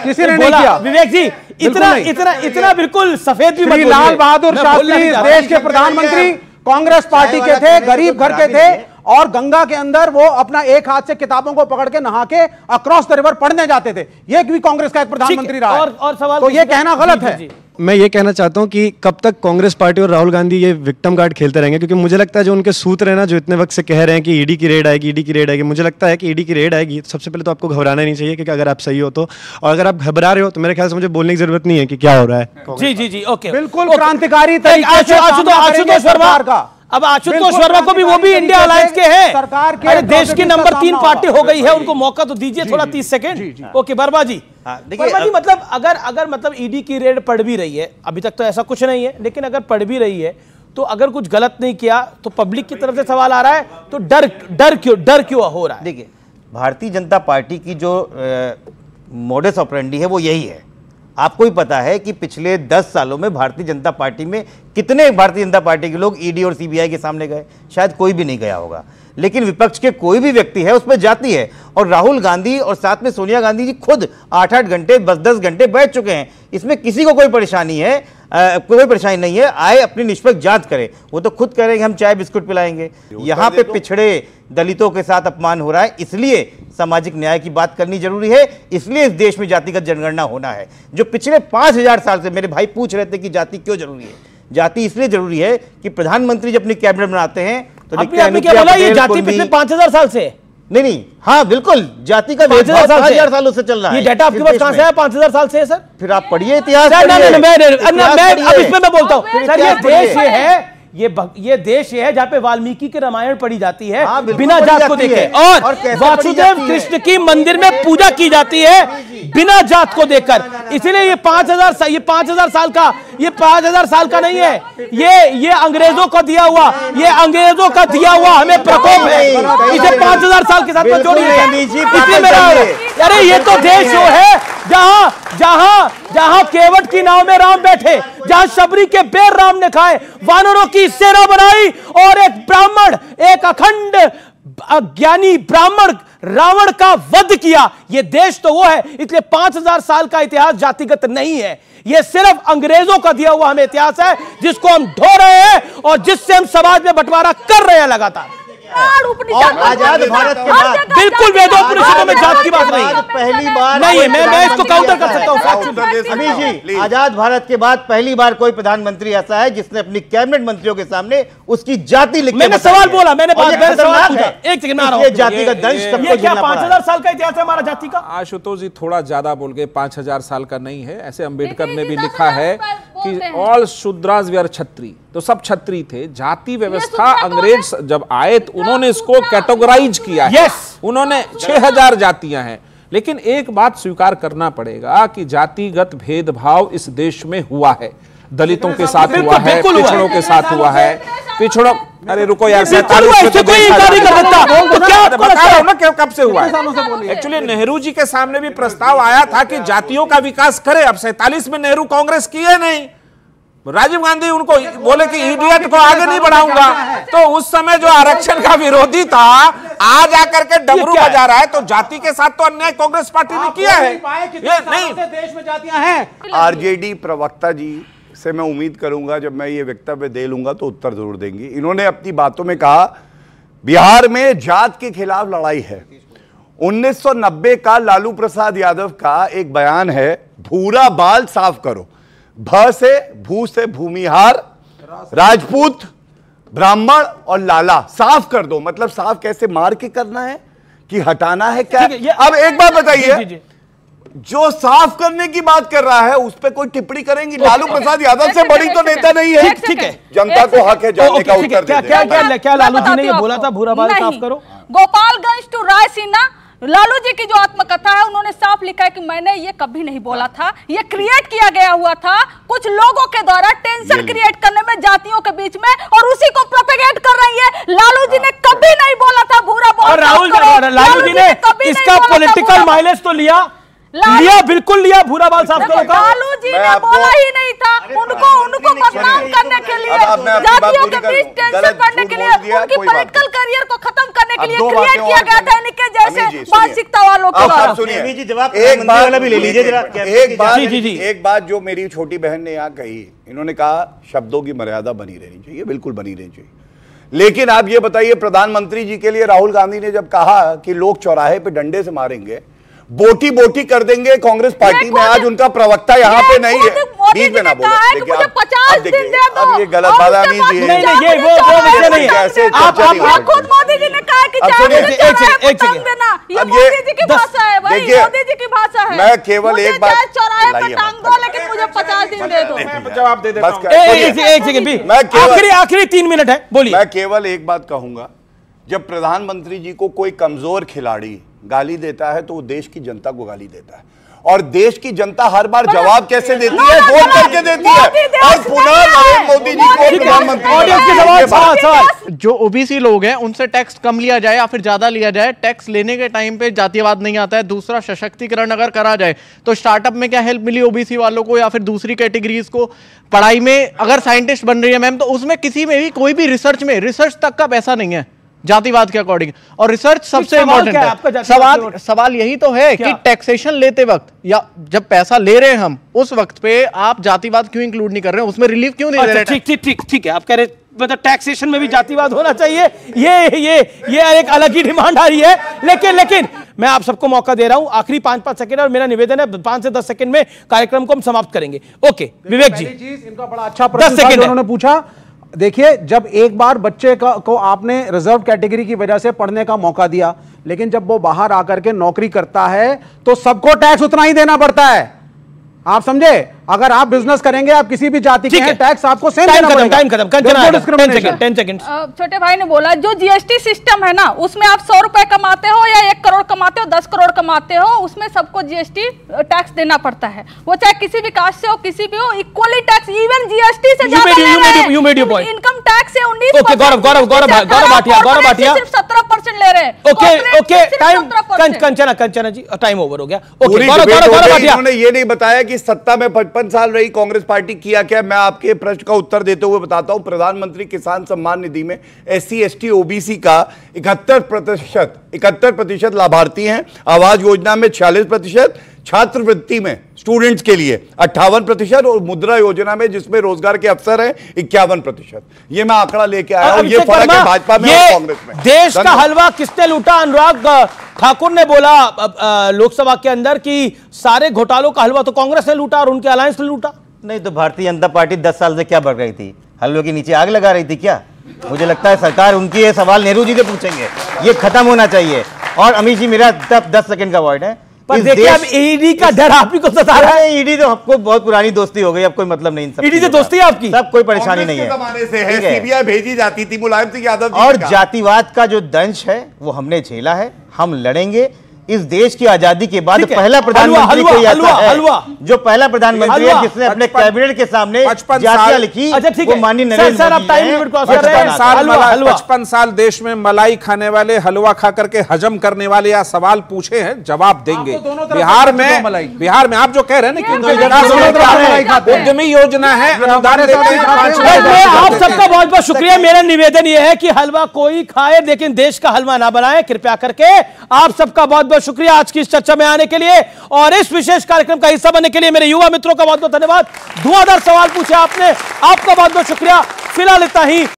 किसी ने, नहीं किया। विवेक जी इतना बिल्कुल सफेद भी मत लाल बहादुर शास्त्री देश के प्रधानमंत्री कांग्रेस पार्टी के थे, गरीब घर के थे, और गंगा के अंदर वो अपना एक हाथ से किताबों को पकड़ के नहा के अक्रॉस द रिवर पढ़ने जाते थे। ये भी कांग्रेस का एक प्रधानमंत्री रहा है। और सवाल तो ये कहना गलत है। मैं ये कहना चाहता हूं कि कब तक कांग्रेस पार्टी और राहुल गांधी ये विक्टिम कार्ड खेलते रहेंगे, क्योंकि मुझे लगता है जो उनके सूत्र है ना, जो इतने वक्त से कह रहे हैं कि ईडी की रेड आएगी, मुझे लगता है कि ईडी की रेड आएगी। सबसे पहले तो आपको घबराना नहीं चाहिए, क्योंकि अगर आप सही हो तो, और अगर आप घबरा रहे हो तो मेरे ख्याल से मुझे बोलने की जरूरत नहीं है कि क्या हो रहा है। जी ओके, बिल्कुल क्रांतिकारी तरीके से आशुतोष वर्मा का। अब आशुतोष वर्मा को भी, वो भी इंडिया अलायंस के हैं, सरकार के देश की नंबर 3 पार्टी हो गई है, उनको मौका तो दीजिए थोड़ा 30 सेकंड। ओके वर्मा जी, मतलब अगर मतलब ईडी की रेड पड़ भी रही है, अभी तक तो ऐसा कुछ नहीं है, लेकिन अगर पड़ भी रही है तो अगर कुछ गलत नहीं किया तो पब्लिक की तरफ से सवाल आ रहा है, तो डर क्यों हो रहा है? देखिए, भारतीय जनता पार्टी की जो मोडस ऑपरेंडी है वो यही है। आपको ही पता है कि पिछले 10 सालों में भारतीय जनता पार्टी में कितने भारतीय जनता पार्टी के लोग ईडी और सीबीआई के सामने गए? शायद कोई भी नहीं गया होगा। लेकिन विपक्ष के कोई भी व्यक्ति है उसमें जाती है, और राहुल गांधी और साथ में सोनिया गांधी जी खुद 8-8 घंटे 10-10 घंटे बैठ चुके हैं। इसमें किसी को कोई परेशानी है, कोई परेशानी नहीं है। आए अपनी निष्पक्ष जांच करें। वो तो खुद कह रहे हैं कि हम चाय बिस्कुट पिलाएंगे। यहाँ पे पिछड़े दलितों के साथ अपमान हो रहा है, इसलिए सामाजिक न्याय की बात करनी जरूरी है, इसलिए इस देश में जातिगत जनगणना होना है। जो पिछले 5000 साल से मेरे भाई पूछ रहे थे कि जाति क्यों जरूरी है, जाति इसलिए जरूरी है कि प्रधानमंत्री जब अपनी कैबिनेट बनाते हैं तो क्या बोला, ये जाति पिछले 5000 साल से? नहीं, हाँ बिल्कुल, जाति का 5000 सालों से चल रहा है। ये डाटा आपके पास कहां से है? 5000 साल से है सर? फिर आप पढ़िए इतिहास। अब इसमें मैं बोलता हूं सर, ये देश ये है, ये देश है जहां पे वाल्मीकि की रामायण पढ़ी जाती है बिना जात को देखे, और वासुदेव कृष्ण की मंदिर में पूजा की जाती है बिना जात को देखकर। इसलिए ये 5000 साल का नहीं है, ये अंग्रेजों का दिया हुआ, हमें प्रकोप है। इसे 5000 साल के साथ में जोड़िए। इसलिए मेरा, अरे ये तो देश वो है जहां केवट की नाव में राम बैठे, जहां शबरी के बेर राम ने खाए, वानरों की सेना बनाई, और एक ब्राह्मण, एक अखंड अज्ञानी ब्राह्मण रावण का वध किया। यह देश तो वो है। इसलिए 5000 साल का इतिहास जातिगत नहीं है, यह सिर्फ अंग्रेजों का दिया हुआ हमें इतिहास है, जिसको हम ढो रहे हैं और जिससे हम समाज में बंटवारा कर रहे हैं लगातार। आजाद भारत के बाद बिल्कुल वेदोपनिषदों में जात की बात नहीं है। पहली बार नहीं है, मैं इसको काउंटर कर सकता हूं। अमीश जी, आजाद भारत के बाद पहली बार कोई प्रधानमंत्री ऐसा है जिसने अपनी कैबिनेट मंत्रियों के सामने उसकी जाति लिख के मैंने सवाल बोला, मैंने सवाल पूछा। एक सेकंड में आ रहा हूं। जाति का दंश ये क्या 5000 साल का इतिहास है हमारा जाति का? आशुतोष जी थोड़ा ज्यादा बोल गए, 5000 साल का नहीं है। ऐसे अंबेडकर ने भी लिखा है कि ऑल शूद्रास वी आर क्षत्रिय, तो सब क्षत्रिय थे। जाति व्यवस्था अंग्रेज जब आए तो उन्होंने इसको कैटेगराइज किया है। उन्होंने 6000 जातियां हैं। लेकिन एक बात स्वीकार करना पड़ेगा कि जातिगत भेदभाव इस देश में हुआ है। दलितों के साथ हुआ है, पिछड़ों के साथ हुआ है, पिछड़ों। अरे रुको यार, 47 में तो बता रहा हूं ना कब से हुआ है। एक्चुअली नेहरू जी के सामने भी प्रस्ताव आया था कि जातियों का विकास करे। अब 47 में नेहरू कांग्रेस किए नहीं, राजीव गांधी उनको बोले कि इडियट को आगे नहीं बढ़ाऊंगा। तो उस समय जो आरक्षण का विरोधी था आज आकर के डमरू बजा रहा है। तो जाति के साथ तो अन्याय कांग्रेस पार्टी ने किया है। ये नहीं, देश में जातियां हैं। आरजेडी प्रवक्ता जी से मैं उम्मीद करूंगा जब मैं ये वक्तव्य दे लूंगा तो उत्तर जरूर देंगी। इन्होंने अपनी बातों में कहा बिहार में जात के खिलाफ लड़ाई है। 1990 का लालू प्रसाद यादव का एक बयान है, भूरा बाल साफ करो, भ से भू से भूमिहार, राजपूत, ब्राह्मण और लाला साफ कर दो। मतलब साफ कैसे, मार के करना है कि हटाना है क्या? अब एक बात बताइए, जो साफ करने की बात कर रहा है उस पर कोई टिप्पणी करेंगी? लालू प्रसाद यादव से बड़ी तो नेता नहीं है। ठीक है, जनता को हक है जानने का उत्तर देने। क्या लालू जी ने ये बोला था भूरा बाल साफ करो? गोपालगंज टू रायसीना लालू जी की जो आत्मकथा है उन्होंने साफ लिखा है कि मैंने ये कभी नहीं बोला था, ये क्रिएट किया गया हुआ था कुछ लोगों के द्वारा टेंशन क्रिएट करने में जातियों के बीच में, और उसी को प्रोपेगेट कर रही है। लालू जी ने कभी नहीं बोला था भूरा बाल। और लालू जी ने इसका पॉलिटिकल माइलेज तो लिया, बिल्कुल लिया भूरा बाल साफ करो का। लालू जी ने बोला ही नहीं था। उनको बदनाम करने के लिए, जातियों के बीच टेंशन बढ़ने के लिए, उनकी पॉलिटिकल करियर को खत्म करने के लिए क्रिएट किया गया था इनके जैसे मानसिकता वालों के द्वारा। एक बात जो मेरी छोटी बहन ने यहाँ कही, इन्होंने कहा शब्दों की मर्यादा बनी रहनी चाहिए, बिल्कुल बनी रहनी चाहिए। लेकिन आप ये बताइए, प्रधानमंत्री जी के लिए राहुल गांधी ने जब कहा कि लोग चौराहे पे डंडे से मारेंगे, बोटी बोटी कर देंगे कांग्रेस पार्टी में, आज उनका प्रवक्ता यहाँ पे नहीं है, बीच में ना बोले। अब ये गलत बात नहीं जी, नहीं ये वो विषय नहीं है। आप खुद मोदी जी ने कहा कि एक सेकंड, ये मोदी जी की भाषा है भाई, मोदी जी की भाषा है। मैं केवल एक बात, चौराहे पर टांग दो लेकिन मुझे 50 दिन दे दो। जवाब दे देता हूं। एक सेकंड भी, आखिरी 3 मिनट है, बोलिए। मैं केवल एक बात कहूंगा, जब प्रधानमंत्री जी को कोई कमजोर खिलाड़ी गाली देता है तो वो देश की जनता को गाली देता है, और देश की जनता हर बार जवाब कैसे देती है? वोट करके देती है। और पुनः नरेंद्र मोदी जी को प्रधानमंत्री। जो ओबीसी लोग हैं उनसे टैक्स कम लिया जाए या फिर ज्यादा लिया जाए, टैक्स लेने के टाइम पे जातिवाद नहीं आता है। दूसरा, सशक्तिकरण अगर करा जाए तो स्टार्टअप में क्या हेल्प मिली ओबीसी वालों को या फिर दूसरी कैटेगरीज को? पढ़ाई में अगर साइंटिस्ट बन रही है मैम, तो उसमें किसी में भी कोई भी रिसर्च तक का पैसा नहीं है जातिवाद के अकॉर्डिंग, और रिसर्च सबसे इंपॉर्टेंट है। सवाल यही तो है कि टैक्सेशन लेते वक्त या जब पैसा ले रहे हैं हम, उस वक्त पे आप जातिवाद क्यों इंक्लूड नहीं कर रहे हैं, उसमें रिलीफ क्यों नहीं दे रहे? ठीक है, आप कह रहे मतलब टैक्सेशन में भी जातिवाद होना चाहिए, ये एक अलग ही डिमांड आ रही है। लेकिन मैं आप सबको मौका दे रहा हूं, आखिरी 5-5 सेकंड, और मेरा निवेदन है 5 से 10 सेकंड में कार्यक्रम को हम समाप्त करेंगे। ओके विवेक जी, इनका बड़ा अच्छा प्रश्न था उन्होंने पूछा। देखिए, जब एक बार बच्चे को आपने रिजर्व कैटेगरी की वजह से पढ़ने का मौका दिया, लेकिन जब वो बाहर आकर के नौकरी करता है तो सबको टैक्स उतना ही देना पड़ता है। आप समझे? अगर आप बिजनेस करेंगे, आप किसी भी जाति के हैं, टैक्स आपको सेम देना पड़ेगा। टाइम खत्म। 10 सेकंड। छोटे भाई ने बोला जो जीएसटी सिस्टम है ना, उसमें आप 100 रुपए कमाते हो या 1 करोड़ कमाते हो, 10 करोड़ कमाते हो, उसमें सबको जीएसटी टैक्स देना पड़ता है। वो चाहे किसी भी कास्ट से हो, किसी भी हो, इक्वली टैक्स, इवन जीएसटी से ज्यादा इनकम टैक्स है 19%। गौरव भाटिया सिर्फ 17% ले रहे हैं। ओके टाइम, कंचना जी टाइम ओवर हो गया। गौरव भाटिया, उन्होंने ये नहीं बताया कि सत्ता में 55 साल रही कांग्रेस पार्टी, किया क्या? मैं आपके प्रश्न का उत्तर देते हुए बताता हूं। प्रधानमंत्री किसान सम्मान निधि में SC ST OBC का 71% लाभार्थी हैं, आवास योजना में 46%, छात्रवृत्ति में स्टूडेंट्स के लिए 58% और मुद्रा योजना में जिसमें रोजगार के अवसर हैं 51%। ये मैं आंकड़ा लेके आया हूं। ये फर्क है भाजपा में और कांग्रेस में। देश का हलवा किसने लूटा? अनुराग ठाकुर ने बोला लोकसभा के अंदर कि सारे घोटालों का हलवा तो कांग्रेस ने लूटा और उनके अलायंस ने लूटा। नहीं तो भारतीय जनता पार्टी 10 साल से क्या बढ़ रही थी? हलवे के नीचे आग लगा रही थी क्या? मुझे लगता है सरकार उनकी ये सवाल नेहरू जी से पूछेंगे, ये खत्म होना चाहिए। और अमित जी, मेरा 10 सेकंड का वर्ड है। पर देखिए अब ईडी का डर आप ही को सता रहा है। ईडी तो आपको बहुत पुरानी दोस्ती हो गई, अब कोई मतलब नहीं। ईडी से दोस्ती है आपकी? सब कोई परेशानी नहीं है। जमाने से है, सीबीआई भेजी जाती थी मुलायम सिंह यादव जी और जातिवाद का जो दंश है वो हमने झेला है, हम लड़ेंगे। इस देश की आजादी के बाद पहला प्रधानमंत्री कोई ऐसा है जो पहला प्रधानमंत्री है जिसने अपने कैबिनेट के सामने जातियां लिखी। वो माननीय नरेंद्र मोदी। 55 साल देश में मलाई खाने वाले, हलवा खा करके हजम करने वाले या सवाल पूछे हैं, जवाब देंगे। बिहार में आप जो कह रहे हैं ना कि उद्यमी योजना है, अनुदान देते हैं। आप सबका बहुत बहुत शुक्रिया। मेरा निवेदन यह है कि हलवा कोई खाए लेकिन देश का हलवा ना बनाए, कृपया करके। आप सबका बहुत शुक्रिया आज की इस चर्चा में आने के लिए और इस विशेष कार्यक्रम का हिस्सा बनने के लिए। मेरे युवा मित्रों का बहुत बहुत धन्यवाद। धुआंधार सवाल पूछे आपने, आपका बहुत बहुत शुक्रिया। फिलहाल इतना ही।